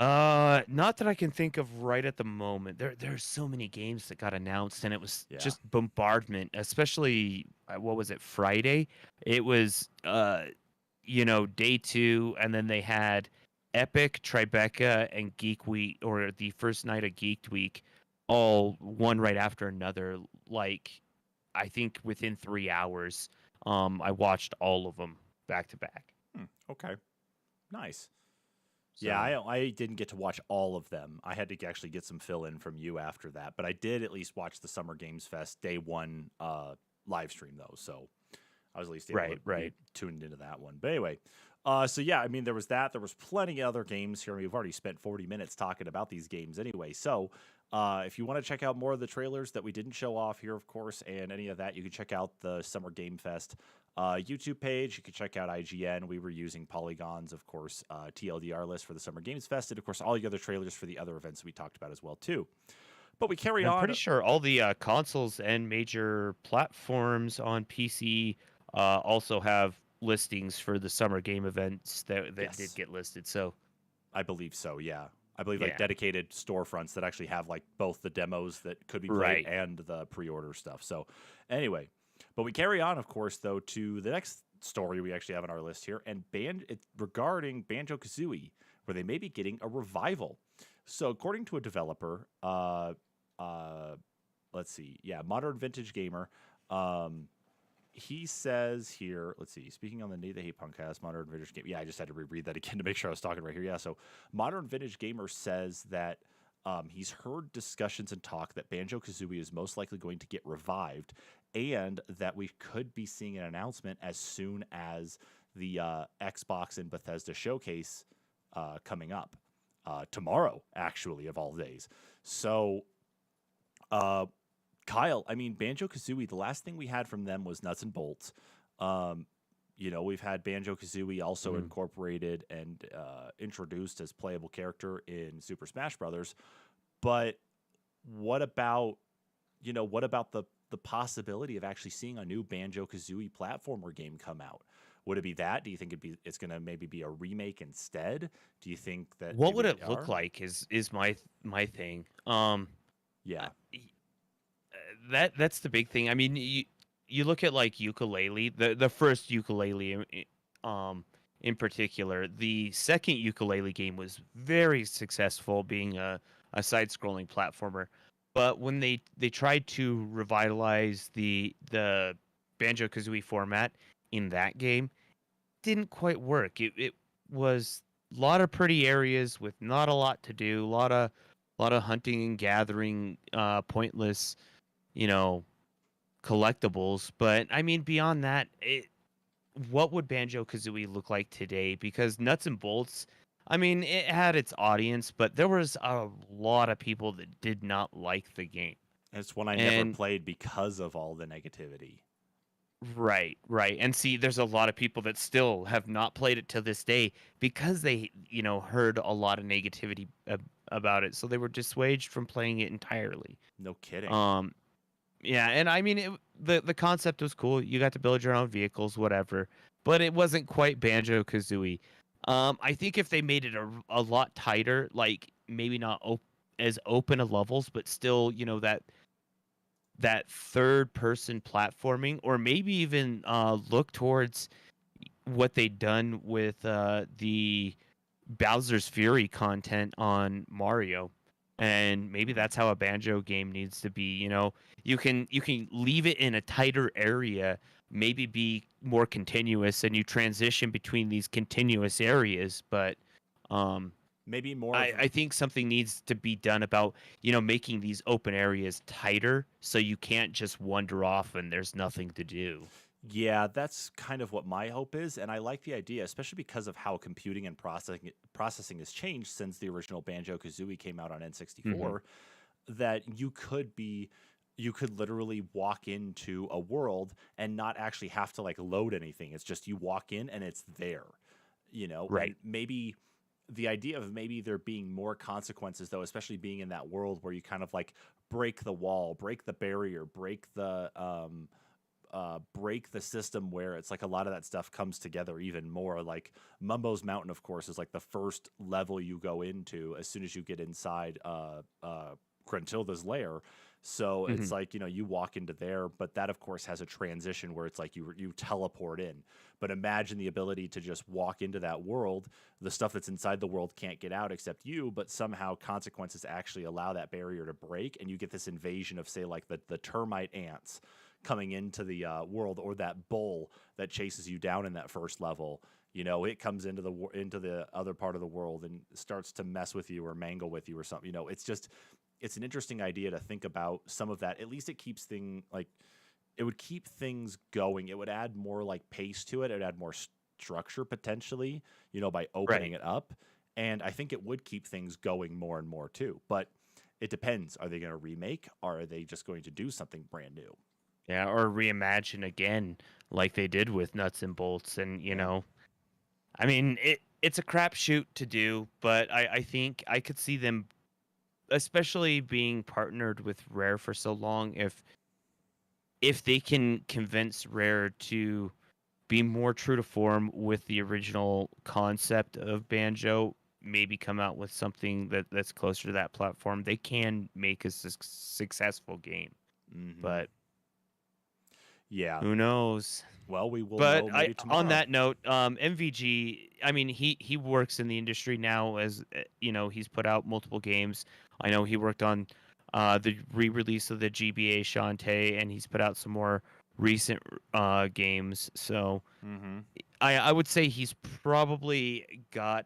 not that I can think of right at the moment. There's so many games that got announced, and it was Yeah. just bombardment, especially what was it, Friday? It was day 2, and then they had Epic, Tribeca, and Geek Week, or the first night of Geek Week, all one right after another. Like, I think within 3 hours, I watched all of them back to back. Okay. Nice. So, Yeah, I didn't get to watch all of them. I had to actually get some fill in from you after that, but I did at least watch the Summer Games Fest day 1 live stream though, so I was at least able to be tuned into that one. But anyway, so yeah, I mean there was that. There was plenty of other games here. We've already spent 40 minutes talking about these games anyway. So if you want to check out more of the trailers that we didn't show off here, of course, and any of that, you can check out the Summer Game Fest YouTube page. You can check out IGN. We were using Polygon's, of course, TLDR list for the Summer Games Fest, and of course all the other trailers for the other events we talked about as well too. But we carry on. I'm pretty sure all the consoles and major platforms on PC also have listings for the summer game events that did get listed. So I believe so, yeah. I believe like dedicated storefronts that actually have like both the demos that could be played and the pre-order stuff. So anyway, but we carry on, of course, though, to the next story we actually have on our list here, and regarding Banjo-Kazooie, where they may be getting a revival. So according to a developer, let's see, Modern Vintage Gamer, he says here, let's see, speaking on the Need the Hate podcast, Modern Vintage Gamer. Yeah, I just had to reread that again to make sure I was talking right here. Yeah, so Modern Vintage Gamer says that he's heard discussions and talk that Banjo-Kazooie is most likely going to get revived, and that we could be seeing an announcement as soon as the Xbox and Bethesda showcase coming up tomorrow, actually, of all days. So, Kyle, I mean, Banjo-Kazooie, the last thing we had from them was Nuts and Bolts. We've had Banjo-Kazooie also incorporated and introduced as playable character in Super Smash Brothers. But what about the possibility of actually seeing a new Banjo-Kazooie platformer game come out? Would it be that? Do you think it's going to maybe be a remake instead? Do you think that what would it look like is my thing. Yeah. That's the big thing. I mean, you look at like Yooka-Laylee, the first Yooka-Laylee in particular. The second Yooka-Laylee game was very successful, being a side-scrolling platformer. But when they tried to revitalize the Banjo-Kazooie format in that game, didn't quite work. It was a lot of pretty areas with not a lot to do, a lot of hunting and gathering, pointless, collectibles. But I mean, beyond that, what would Banjo-Kazooie look like today? Because Nuts and Bolts, I mean, it had its audience, but there was a lot of people that did not like the game. It's one I never played because of all the negativity. Right. And see, there's a lot of people that still have not played it to this day because they, heard a lot of negativity about it. So they were dissuaded from playing it entirely. No kidding. Yeah, and I mean, the concept was cool. You got to build your own vehicles, whatever. But it wasn't quite Banjo-Kazooie. I think if they made it a lot tighter, like maybe not as open of levels, but still, that third-person platforming, or maybe even look towards what they'd done with the Bowser's Fury content on Mario. And maybe that's how a Banjo game needs to be. You can leave it in a tighter area, maybe be more continuous, and you transition between these continuous areas. But maybe more. I think something needs to be done about making these open areas tighter, so you can't just wander off and there's nothing to do. Yeah, that's kind of what my hope is, and I like the idea, especially because of how computing and processing has changed since the original Banjo-Kazooie came out on N64, that you could literally walk into a world and not actually have to like load anything. It's just you walk in and it's there, Right. And maybe the idea of maybe there being more consequences, though, especially being in that world where you kind of like break the wall, break the barrier, break the system where it's like a lot of that stuff comes together even more. Like Mumbo's Mountain, of course, is like the first level you go into as soon as you get inside Gruntilda's lair. So it's like, you walk into there, but that of course has a transition where it's like you teleport in. But imagine the ability to just walk into that world. The stuff that's inside the world can't get out except you, but somehow consequences actually allow that barrier to break, and you get this invasion of, say, like the termite ants coming into the world, or that bull that chases you down in that first level. It comes into the other part of the world and starts to mess with you or mangle with you or something. It's an interesting idea to think about some of that. At least it keeps it would keep things going. It would add more like pace to it. It would add more structure potentially, by opening it up. And I think it would keep things going more and more too. But it depends. Are they going to remake, or are they just going to do something brand new? Yeah, or reimagine again like they did with Nuts and Bolts. And, I mean, it's a crapshoot to do, but I think I could see them, especially being partnered with Rare for so long, if they can convince Rare to be more true to form with the original concept of Banjo, maybe come out with something that's closer to that platform, they can make a successful game. Mm-hmm. But yeah, who knows? Well, we will But know maybe tomorrow. on that note, MVG, I mean, he works in the industry now, as he's put out multiple games. I know he worked on the re-release of the GBA Shantae, and he's put out some more recent games. So I would say he's probably got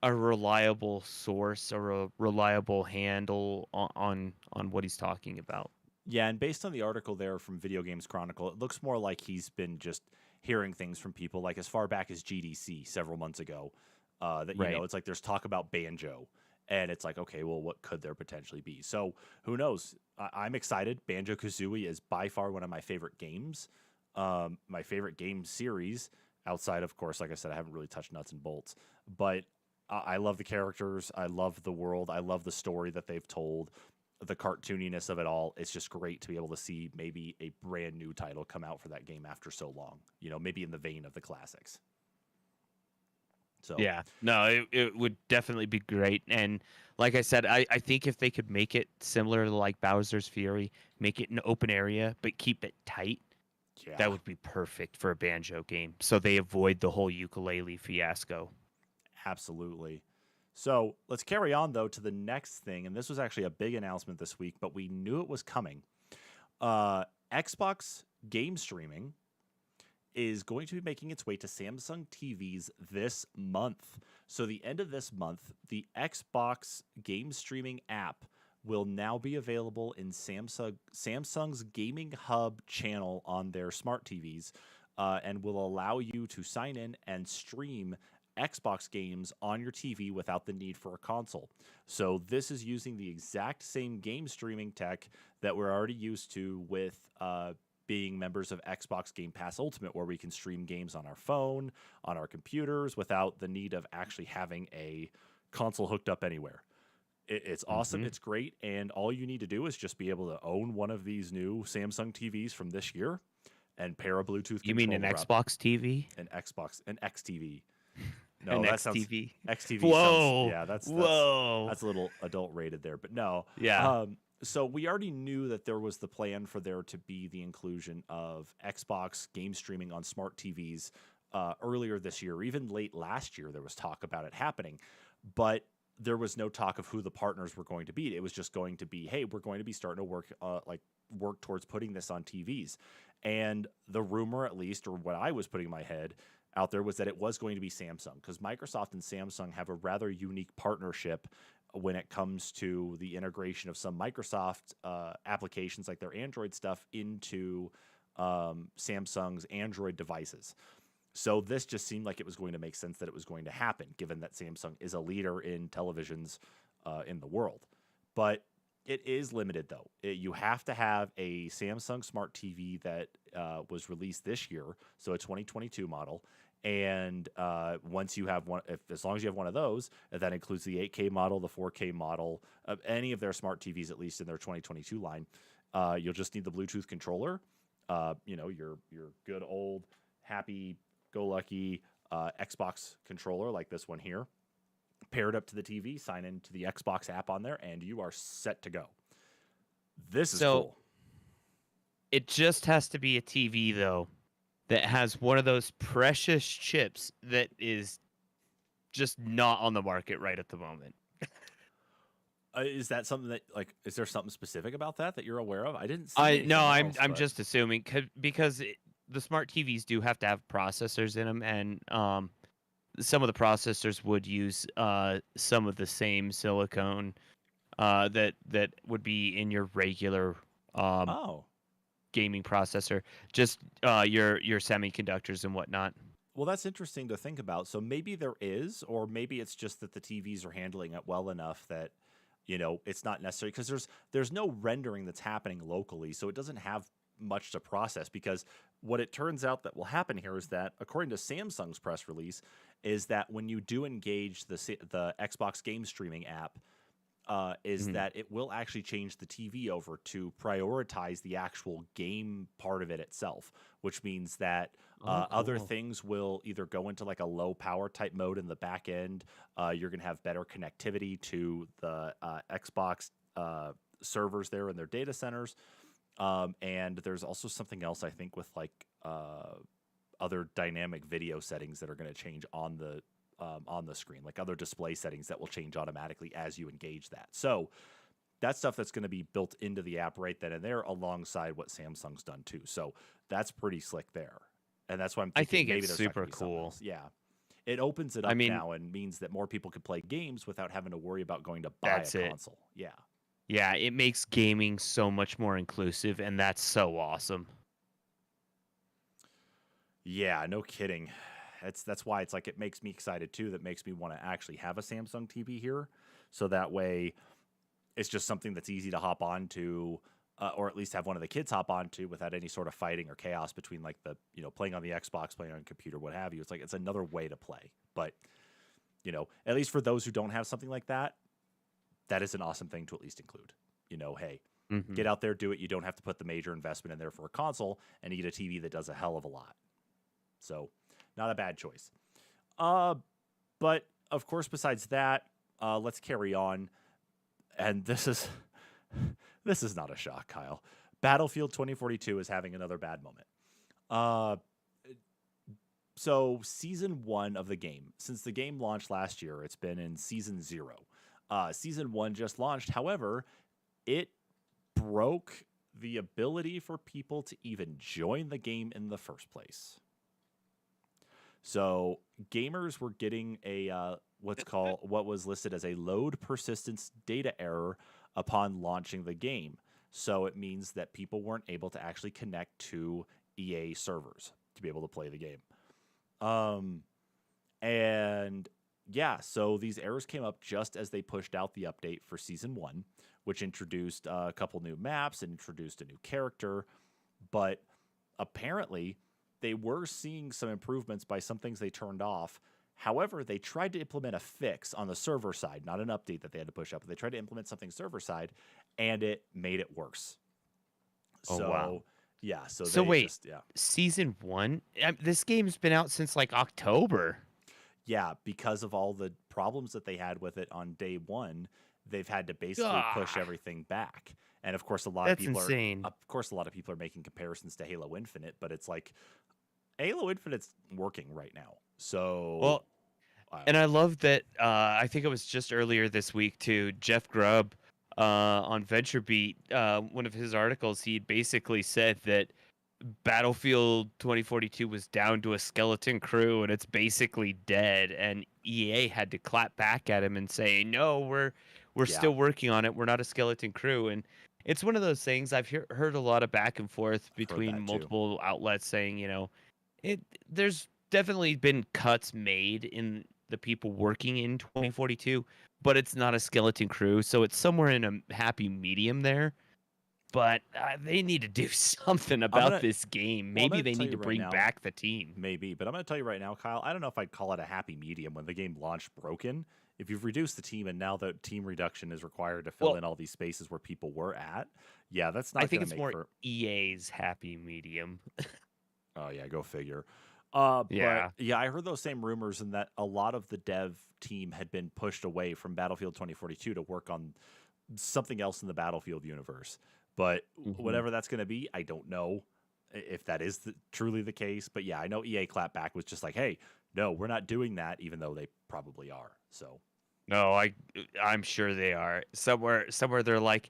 a reliable source or a reliable handle on what he's talking about. Yeah, and based on the article there from Video Games Chronicle, it looks more like he's been just hearing things from people like as far back as GDC several months ago. That it's like there's talk about Banjo, and it's like, okay, well, what could there potentially be? So who knows? I'm excited. Banjo-Kazooie is by far one of my favorite games, my favorite game series. Outside, of course, like I said, I haven't really touched Nuts and Bolts, but I love the characters. I love the world. I love the story that they've told. The cartooniness of it all. It's just great to be able to see maybe a brand new title come out for that game after so long, maybe in the vein of the classics. So yeah, no, it would definitely be great. And like I said, I think if they could make it similar to like Bowser's Fury, make it an open area, but keep it tight, that would be perfect for a Banjo game. So they avoid the whole ukulele fiasco. Absolutely. So let's carry on, though, to the next thing. And this was actually a big announcement this week, but we knew it was coming. Xbox game streaming is going to be making its way to Samsung TVs this month. So the end of this month, the Xbox game streaming app will now be available in Samsung's Gaming Hub channel on their smart TVs, and will allow you to sign in and stream Xbox games on your TV without the need for a console. So this is using the exact same game streaming tech that we're already used to with being members of Xbox Game Pass Ultimate, where we can stream games on our phone, on our computers, without the need of actually having a console hooked up anywhere. It's awesome. It's great. And all you need to do is just be able to own one of these new Samsung TVs from this year and pair a Bluetooth You mean an Xbox TV? An XTV. No, an that XTV. Sounds XTV. Whoa. That's a little adult rated there, but no. Yeah. So we already knew that there was the plan for there to be the inclusion of Xbox game streaming on smart TVs earlier this year, even late last year. There was talk about it happening, but there was no talk of who the partners were going to be. It was just going to be, hey, we're going to be starting to work towards putting this on TVs. And the rumor, at least, or what I was putting in my head out there, was that it was going to be Samsung, because Microsoft and Samsung have a rather unique partnership when it comes to the integration of some Microsoft applications, like their Android stuff, into Samsung's Android devices. So this just seemed like it was going to make sense that it was going to happen, given that Samsung is a leader in televisions in the world. But it is limited, though. You have to have a Samsung Smart TV that was released this year, so a 2022 model, And once you have one, as long as you have one of those, that includes the 8K model, the 4K model, any of their smart TVs, at least in their 2022 line, you'll just need the Bluetooth controller. Your good old happy-go-lucky Xbox controller like this one here. Pair it up to the TV, sign into the Xbox app on there, and you are set to go. This is cool. It just has to be a TV, though, that has one of those precious chips that is just not on the market right at the moment. Is that something that, like, is there something specific about that you're aware of? I didn't see anything I'm else, just assuming because the smart TVs do have to have processors in them, and some of the processors would use some of the same silicone that would be in your regular gaming processor, just your semiconductors and whatnot. Well, that's interesting to think about. So maybe there is, or maybe it's just that the TVs are handling it well enough that, it's not necessary, because there's no rendering that's happening locally, so it doesn't have much to process. Because what it turns out that will happen here is that, according to Samsung's press release, is that when you do engage the Xbox game streaming app, that it will actually change the TV over to prioritize the actual game part of it itself, which means that other things will either go into like a low power type mode in the back end. You're going to have better connectivity to the Xbox servers there in their data centers. And there's also something else, I think, with like other dynamic video settings that are going to change on the screen, like other display settings that will change automatically as you engage that. So that's stuff that's going to be built into the app right then and there, alongside what Samsung's done too. So that's pretty slick there. And that's why I think maybe it's there's super cool. Yeah. It opens it up now and means that more people can play games without having to worry about going to buy a console. Yeah. Yeah, it makes gaming so much more inclusive, and that's so awesome. Yeah, no kidding. That's why it's like it makes me excited too. That makes me want to actually have a Samsung TV here, so that way it's just something that's easy to hop onto, or at least have one of the kids hop onto without any sort of fighting or chaos between like the playing on the Xbox, playing on a computer, what have you. It's like it's another way to play. But at least for those who don't have something like that, that is an awesome thing to at least include. Hey, get out there, do it. You don't have to put the major investment in there for a console, and you get a TV that does a hell of a lot. So, not a bad choice. But, of course, besides that, let's carry on. And this is not a shock, Kyle. Battlefield 2042 is having another bad moment. So, Season 1 of the game, since the game launched last year, it's been in Season 0. Season 1 just launched. However, it broke the ability for people to even join the game in the first place. So gamers were getting a what was listed as a load persistence data error upon launching the game. So it means that people weren't able to actually connect to EA servers to be able to play the game. And yeah, so these errors came up just as they pushed out the update for Season 1, which introduced a couple new maps and introduced a new character. But apparently, they were seeing some improvements by some things they turned off. However, they tried to implement a fix on the server side, not an update that they had to push up, but they tried to implement something server side, and it made it worse. Wow. Yeah. So wait, Season 1? This game's been out since like October. Yeah, because of all the problems that they had with it on day one, they've had to basically push everything back. And of course, a lot of people are making comparisons to Halo Infinite, but it's like Halo Infinite's working right now. So, and I love that. I think it was just earlier this week too. Jeff Grubb on VentureBeat, one of his articles, he basically said that Battlefield 2042 was down to a skeleton crew and it's basically dead. And EA had to clap back at him and say, "No, we're still working on it. We're not a skeleton crew." And it's one of those things I've heard a lot of back and forth between multiple outlets saying, there's definitely been cuts made in the people working in 2042, but it's not a skeleton crew. So it's somewhere in a happy medium there. but they need to do something I'm about gonna this game. well, I'm Maybe gonna they tell need you to right bring now, back the team. maybe, but I'm gonna tell you right now, Kyle. I don't know if I'd call it a happy medium when the game launched broken. If you've reduced the team and now the team reduction is required to fill Well, in all these spaces where people were at, yeah, that's I not think gonna it's make more for. EA's happy medium. Oh yeah, go figure. But Yeah. yeah, I heard those same rumors, and that a lot of the dev team had been pushed away from Battlefield 2042 to work on something else in the Battlefield universe. But Hmm. whatever that's going to be, I don't know if that is truly the case. But yeah, I know EA Clapback was just like, hey, no, we're not doing that, even though they probably are. So No, I'm sure they are. Somewhere they're like,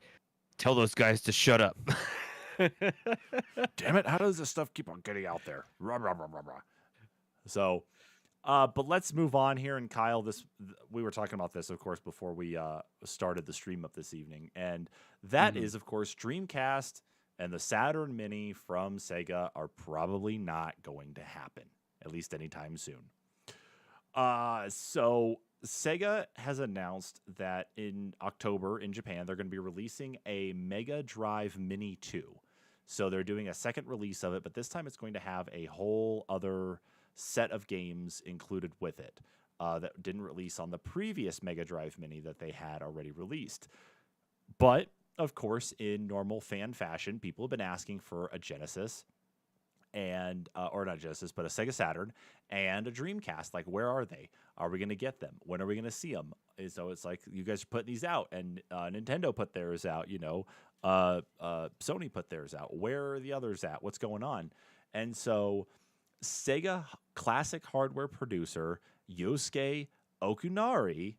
tell those guys to shut up. damn it, how does this stuff keep on getting out there? Rah, rah, rah, rah, rah. So, but let's move on here. And Kyle, we were talking about this, of course, before we started the stream up this evening, and that Hmm. is, of course, Dreamcast and the Saturn Mini from Sega are probably not going to happen, at least anytime soon. So Sega has announced that in October in Japan, they're going to be releasing a Mega Drive Mini 2. So they're doing a second release of it, but this time it's going to have a whole other set of games included with it that didn't release on the previous Mega Drive Mini that they had already released. But of course, in normal fan fashion, people have been asking for a Genesis and or not Genesis, but a Sega Saturn and a Dreamcast. Like, where are they? Are we going to get them? When are we going to see them? And so it's like you guys are putting these out, and Nintendo put theirs out. Sony put theirs out. Where are the others at? What's going on? And so Sega classic hardware producer Yosuke Okunari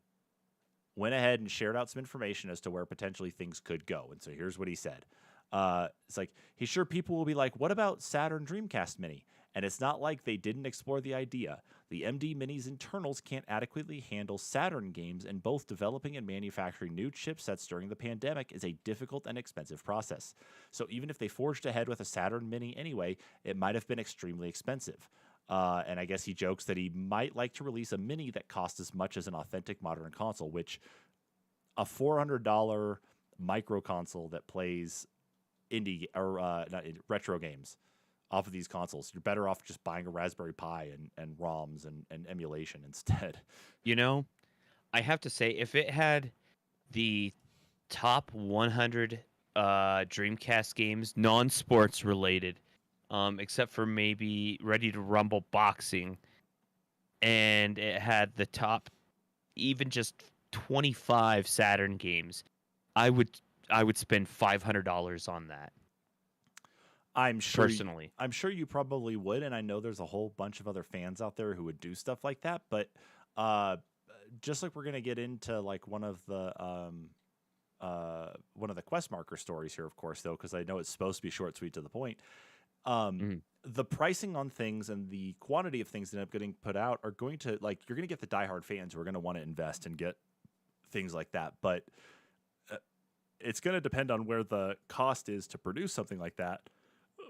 went ahead and shared out some information as to where potentially things could go. And so here's what he said. It's like, he's sure people will be like, what about Saturn Dreamcast Mini? And it's not like they didn't explore the idea. The MD Mini's internals can't adequately handle Saturn games, and both developing and manufacturing new chipsets during the pandemic is a difficult and expensive process. So even if they forged ahead with a Saturn Mini anyway, it might have been extremely expensive. And I guess he jokes that he might like to release a Mini that costs as much as an authentic modern console, which a $400 micro console that plays indie or not retro games off of these consoles. You're better off just buying a Raspberry Pi and ROMs and emulation instead. You know, I have to say, if it had the top 100 Dreamcast games, non-sports related, except for maybe Ready to Rumble boxing, and it had the top even just 25 Saturn games, I would I would spend $500 on that I'm sure personally. I'm sure you probably would, and I know there's a whole bunch of other fans out there who would do stuff like that. But uh, just like we're gonna get into like one of the quest marker stories here, of course, though, because I know it's supposed to be short, sweet, to the point. Um, Mhm. the pricing on things and the quantity of things that end up getting put out are going to, like, you're going to get the diehard fans who are going to want to invest and get things like that. But uh, it's going to depend on where the cost is to produce something like that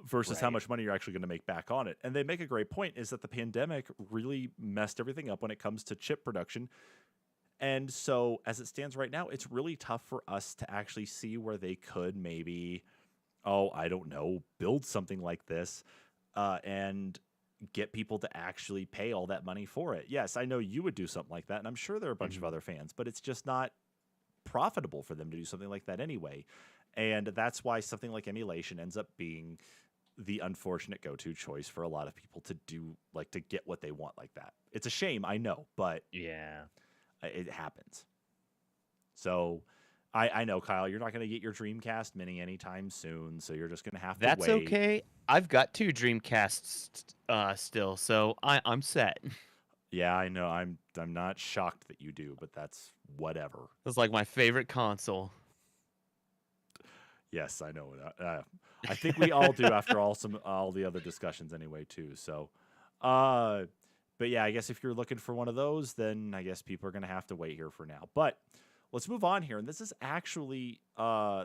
versus how Right. much money you're actually going to make back on it. And they make a great point is that the pandemic really messed everything up when it comes to chip production. And so as it stands right now, it's really tough for us to actually see where they could maybe, oh, I don't know, build something like this and get people to actually pay all that money for it. Yes, I know you would do something like that, and I'm sure there are a bunch of Mhm. other fans, but it's just not profitable for them to do something like that anyway. And that's why something like emulation ends up being the unfortunate go-to choice for a lot of people to do, like, to get what they want like that. It's a shame, I know, but Yeah. it happens. So I know, Kyle, you're not going to get your Dreamcast Mini anytime soon, so you're just going to have to That's wait. okay. I've got two Dreamcasts still, so I'm set. Yeah, I know. I'm not shocked that you do, but that's whatever. It's like my favorite console. Yes, I know. I think we all do after all the other discussions anyway too. So, uh, but yeah, I guess if you're looking for one of those, then I guess people are gonna have to wait here for now. But let's move on here, and this is actually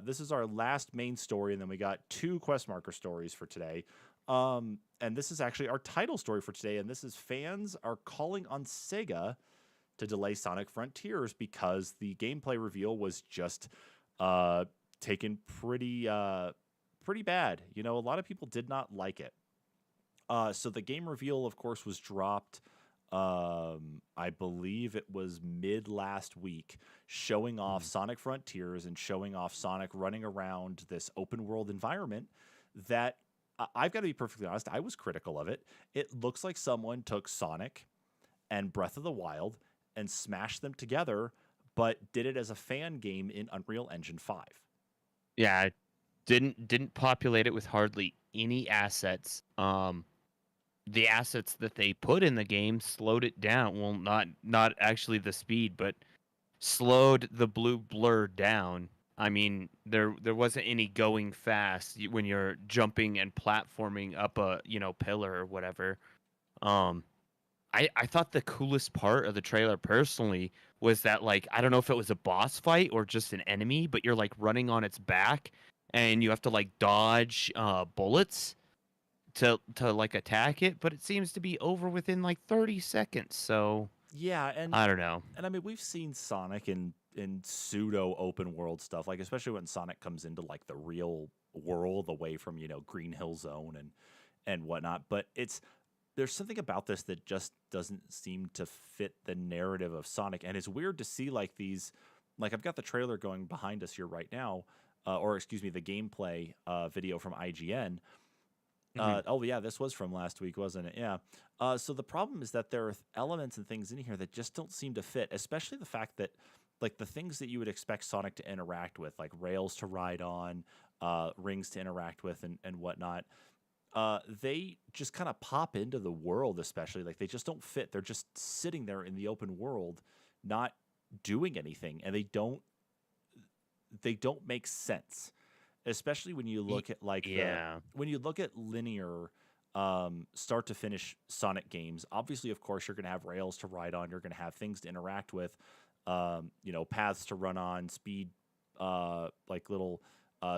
this is our last main story, and then we got two quest marker stories for today. And this is actually our title story for today, and this is fans are calling on Sega to delay Sonic Frontiers because the gameplay reveal was just taken pretty bad. You know, a lot of people did not like it. So the game reveal, of course, was dropped. I believe it was mid last week, showing off Mhm. Sonic Frontiers and showing off Sonic running around this open world environment that I've got to be perfectly honest, I was critical of it. It looks like someone took Sonic and Breath of the Wild and smashed them together, but did it as a fan game in Unreal Engine 5. Yeah, didn't populate it with hardly any assets. The assets that they put in the game slowed it down. Well, not actually the speed, but slowed the blue blur down. I mean, there wasn't any going fast when you're jumping and platforming up a pillar or whatever. Um, I thought the coolest part of the trailer personally was that, like, I don't know if it was a boss fight or just an enemy, but you're like running on its back and you have to like dodge bullets to like attack it, but it seems to be over within like 30 seconds. So Yeah, and I don't know. I mean we've seen Sonic in pseudo open world stuff, like especially when Sonic comes into like the real world away from, Green Hill Zone and whatnot. But there's something about this that just doesn't seem to fit the narrative of Sonic. And it's weird to see like these, like I've got the trailer going behind us here right now, or excuse me, the gameplay video from IGN. Mhm. Oh yeah, this was from last week, wasn't it? Yeah. So the problem is that there are elements and things in here that just don't seem to fit, especially the fact that like the things that you would expect Sonic to interact with, like rails to ride on, rings to interact with, and whatnot. They just kind of pop into the world, especially like they just don't fit. They're just sitting there in the open world, not doing anything, and they don't make sense, especially when you Y- look at like the Yeah. when you look at linear start to finish Sonic games. Obviously, of course, you're going to have rails to ride on. You're going to have things to interact with, paths to run on, speed, like little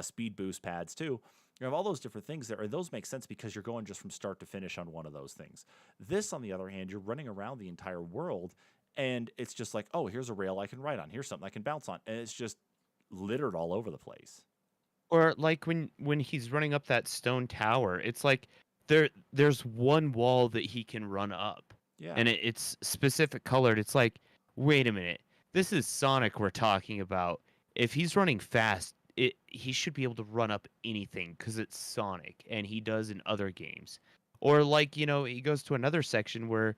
speed boost pads too. You have all those different things there, and those make sense because you're going just from start to finish on one of those things. This, on the other hand, you're running around the entire world, and it's just like, oh, here's a rail I can ride on. Here's something I can bounce on, and it's just littered all over the place. Or like when he's running up that stone tower, it's like there's one wall that he can run up, Yeah. and it's specific colored. It's like, wait a minute, this is Sonic we're talking about. If he's running fast, he should be able to run up anything because it's Sonic, and he does in other games. Or like he goes to another section where,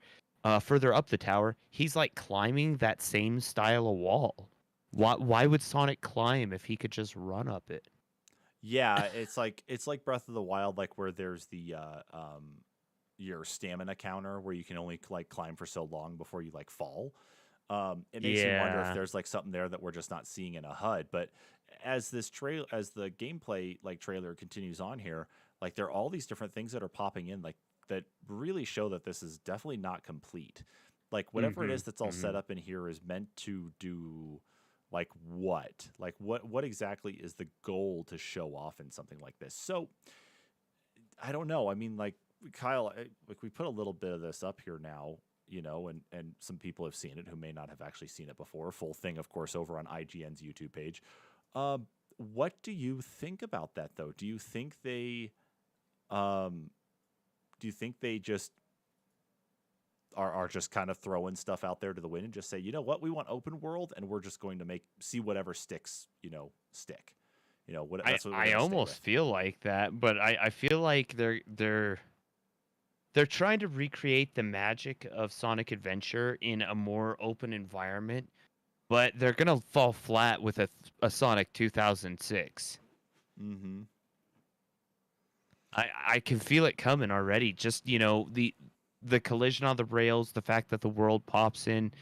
further up the tower, he's like climbing that same style of wall. Why would Sonic climb if he could just run up it? Yeah, it's like Breath of the Wild, like where there's the your stamina counter where you can only like climb for so long before you like fall. It makes me wonder if Yeah. there's like something there that we're just not seeing in a HUD. But as the gameplay like trailer continues on here, like there are all these different things that are popping in, like that really show that this is definitely not complete. Like whatever it is Mhm. that's all set Mhm. up in here is meant to do like what? Like what exactly is the goal to show off in something like this? So I don't know. I mean, like Kyle, like we put a little bit of this up here now, and some people have seen it who may not have actually seen it before. Full thing, of course, over on IGN's YouTube page. What do you think about that, though? Um, do you think they just are just kind of throwing stuff out there to the wind and just say, you know what, we want open world, and we're just going to see whatever sticks, stick. I That's what we're I going to stay almost with. feel like that, but I feel like they're trying to recreate the magic of Sonic Adventure in a more open environment, but they're gonna fall flat with a Sonic 2006. Mm-hmm. I can feel it coming already. Just the collision on the rails, the fact that the world pops in,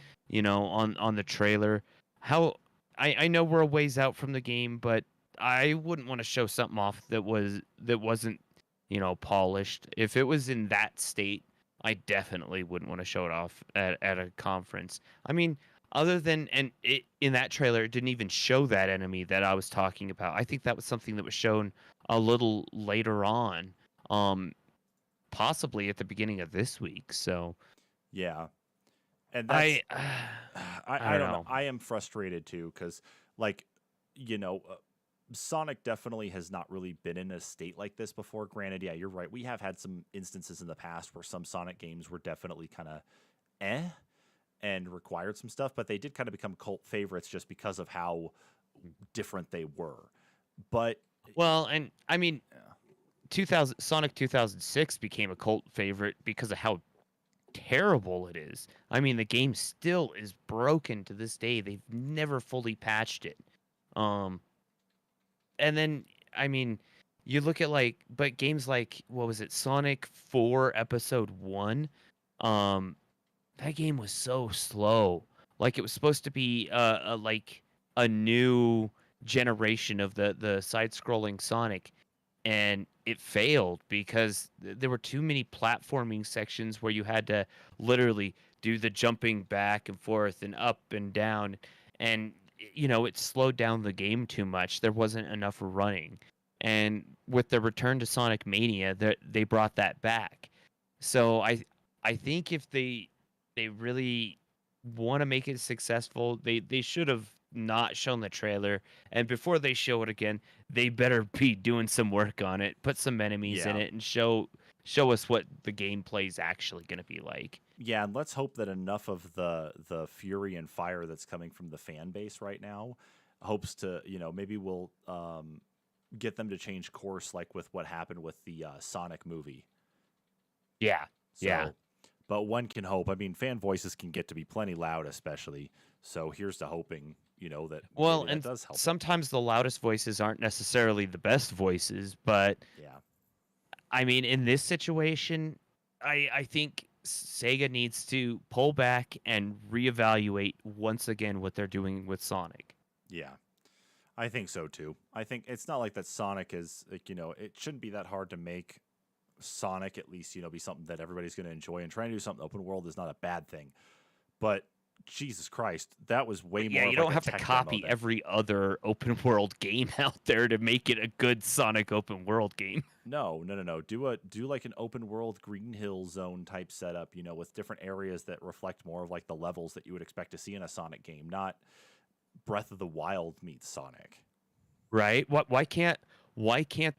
on the trailer. How I know we're a ways out from the game, but I wouldn't want to show something off that wasn't polished. If it was in that state, I definitely wouldn't want to show it off at a conference. I mean, other than in that trailer, it didn't even show that enemy that I was talking about. I think that was something that was shown a little later on, um, possibly at the beginning of this week. So Yeah, and I that's I I don't don't know. know. I am frustrated too because, like, you know, Sonic definitely has not really been in a state like this before. Granted, yeah, you're right. We have had some instances in the past where some Sonic games were definitely kind of and required some stuff, but they did kind of become cult favorites just because of how different they were. But Well, and I mean, yeah, 2000 Sonic 2006 became a cult favorite because of how terrible it is. I mean, the game still is broken to this day. They've never fully patched it. Um, and then I mean, you look at but games like what was it, Sonic 4 Episode 1? Um, that game was so slow. Like it was supposed to be a new generation of the side-scrolling Sonic, and it failed because there were too many platforming sections where you had to literally do the jumping back and forth and up and down, and it slowed down the game too much. There wasn't enough running, and with the return to Sonic Mania, they brought that back. So I think if they really want to make it successful, they should have not shown the trailer, and before they show it again, they better be doing some work on it, put some enemies in yeah, it, and show us what the gameplay is actually going to be like. yeah, and let's hope that enough of the fury and fire that's coming from the fan base right now hopes to, maybe we'll get them to change course, like with what happened with the Sonic movie. Yeah, So, yeah. but one can hope. I mean, fan voices can get to be plenty loud, especially. So here's to hoping, that Well, maybe that and does help. sometimes the loudest voices aren't necessarily the best voices, but Yeah. I mean, in this situation, I think Sega needs to pull back and reevaluate once again what they're doing with Sonic. Yeah. I think so too. I think it's not like that Sonic is like, it shouldn't be that hard to make Sonic at least, be something that everybody's going to enjoy, and trying to do something open world is not a bad thing. But Jesus Christ, that was way Yeah, more you of don't like a have to tech copy demo than every other open world game out there to make it a good Sonic open world game. No, no, no, no. Do like an open world Green Hill Zone type setup, with different areas that reflect more of like the levels that you would expect to see in a Sonic game, not Breath of the Wild meets Sonic. Right? Why can't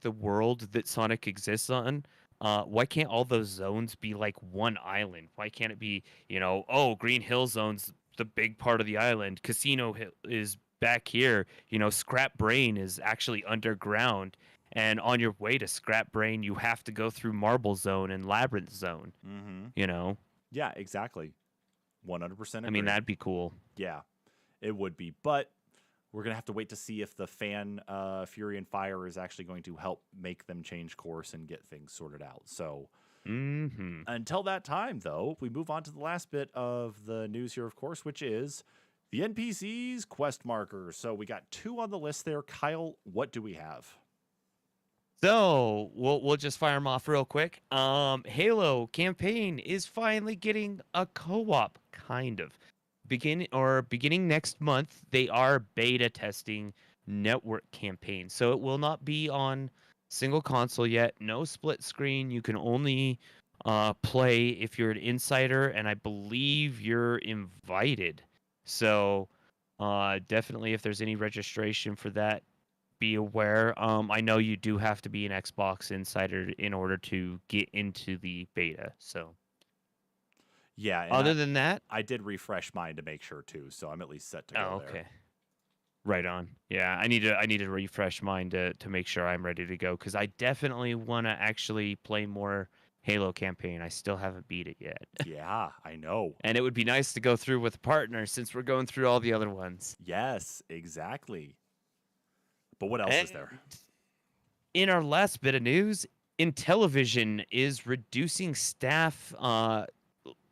the world that Sonic exists on, why can't all those zones be like one island? Why can't it be, oh, Green Hill Zone's the big part of the island. Is back here. Scrap Brain is actually underground. And on your way to Scrap Brain, you have to go through Marble Zone and Labyrinth Zone. Mm-hmm. You know, Yeah, exactly. 100% I mean, agree. that'd be cool. Yeah, it would be. But we're going to have to wait to see if the fan Fury and Fire is actually going to help make them change course and get things sorted out. So Hmm. until that time, though, we move on to the last bit of the news here, of course, which is the NPCs quest markers. So we got 2 on the list there. Kyle, what do we have? So we'll just fire them off real quick. Halo campaign is finally getting a co-op, kind of. Beginning next month, they are beta testing network campaign. So it will not be on single console yet. No split screen. You can only play if you're an insider, and I believe you're invited. So definitely, if there's any registration for that, be aware. I know you do have to be an Xbox insider in order to get into the beta. So Yeah, and other than that, I did refresh mine to make sure too, so I'm at least set to go oh, there. okay. Right on. Yeah, I need to refresh mine to make sure I'm ready to go, because I definitely want to actually play more Halo campaign. I still haven't beat it yet. Yeah, I know. And it would be nice to go through with a partner since we're going through all the other ones. Yes, exactly. But what else is there? And in our last bit of news, Intellivision is reducing staff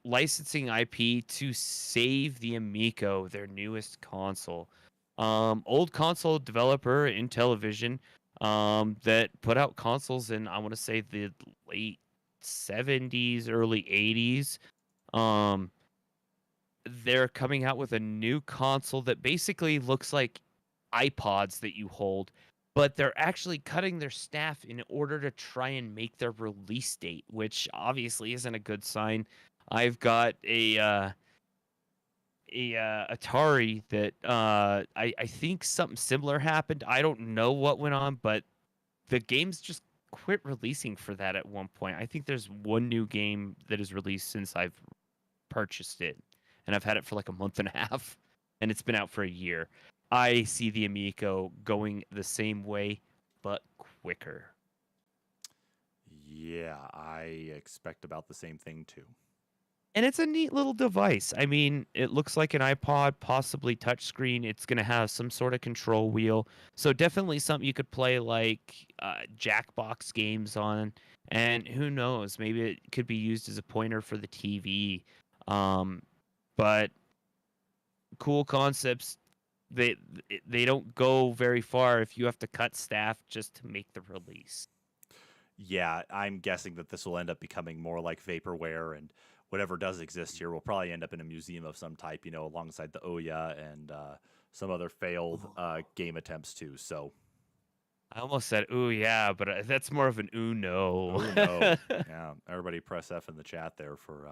licensing IP to save the Amico, their newest console. Old console developer Intellivision, that put out consoles in, I want to say, the late 70s, early 80s. They're coming out with a new console that basically looks like iPods that you hold, but they're actually cutting their staff in order to try and make their release date, which obviously isn't a good sign. I've got Atari that I think something similar happened. I don't know what went on, but the games just quit releasing for that at one point. I think there's one new game that is released since I've purchased it, and I've had it for like a month and a half, and it's been out for a year. I see the Amico going the same way, but quicker. Yeah, I expect about the same thing too. And it's a neat little device. I mean, it looks like an iPod, possibly touchscreen. It's going to have some sort of control wheel. So definitely something you could play like Jackbox games on. And who knows, maybe it could be used as a pointer for the TV. But cool concepts. They they don't go very far if you have to cut staff just to make the release. Yeah, I'm guessing that this will end up becoming more like vaporware, and whatever does exist here will probably end up in a museum of some type, alongside the Ouya and some other failed game attempts too. So, I almost said, "Ooh, yeah," but that's more of an "ooh, no." oh no, yeah, everybody press F in the chat there for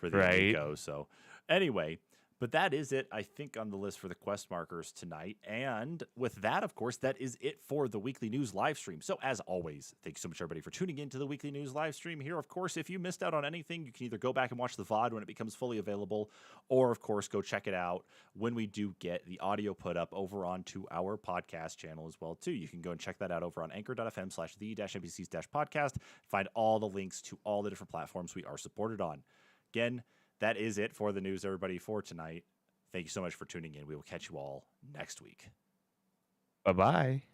the Right. Amico. So, anyway. But that is it, I think, on the list for the quest markers tonight. And with that, of course, that is it for the weekly news live stream. So as always, thanks so much, everybody, for tuning in to the weekly news live stream here. Of course, if you missed out on anything, you can either go back and watch the VOD when it becomes fully available, or, of course, go check it out when we do get the audio put up over onto our podcast channel as well, too. You can go and check that out over on anchor.fm/the-npcs-podcast. Find all the links to all the different platforms we are supported on. Again, that is it for the news, everybody, for tonight. Thank you so much for tuning in. We will catch you all next week. Bye-bye.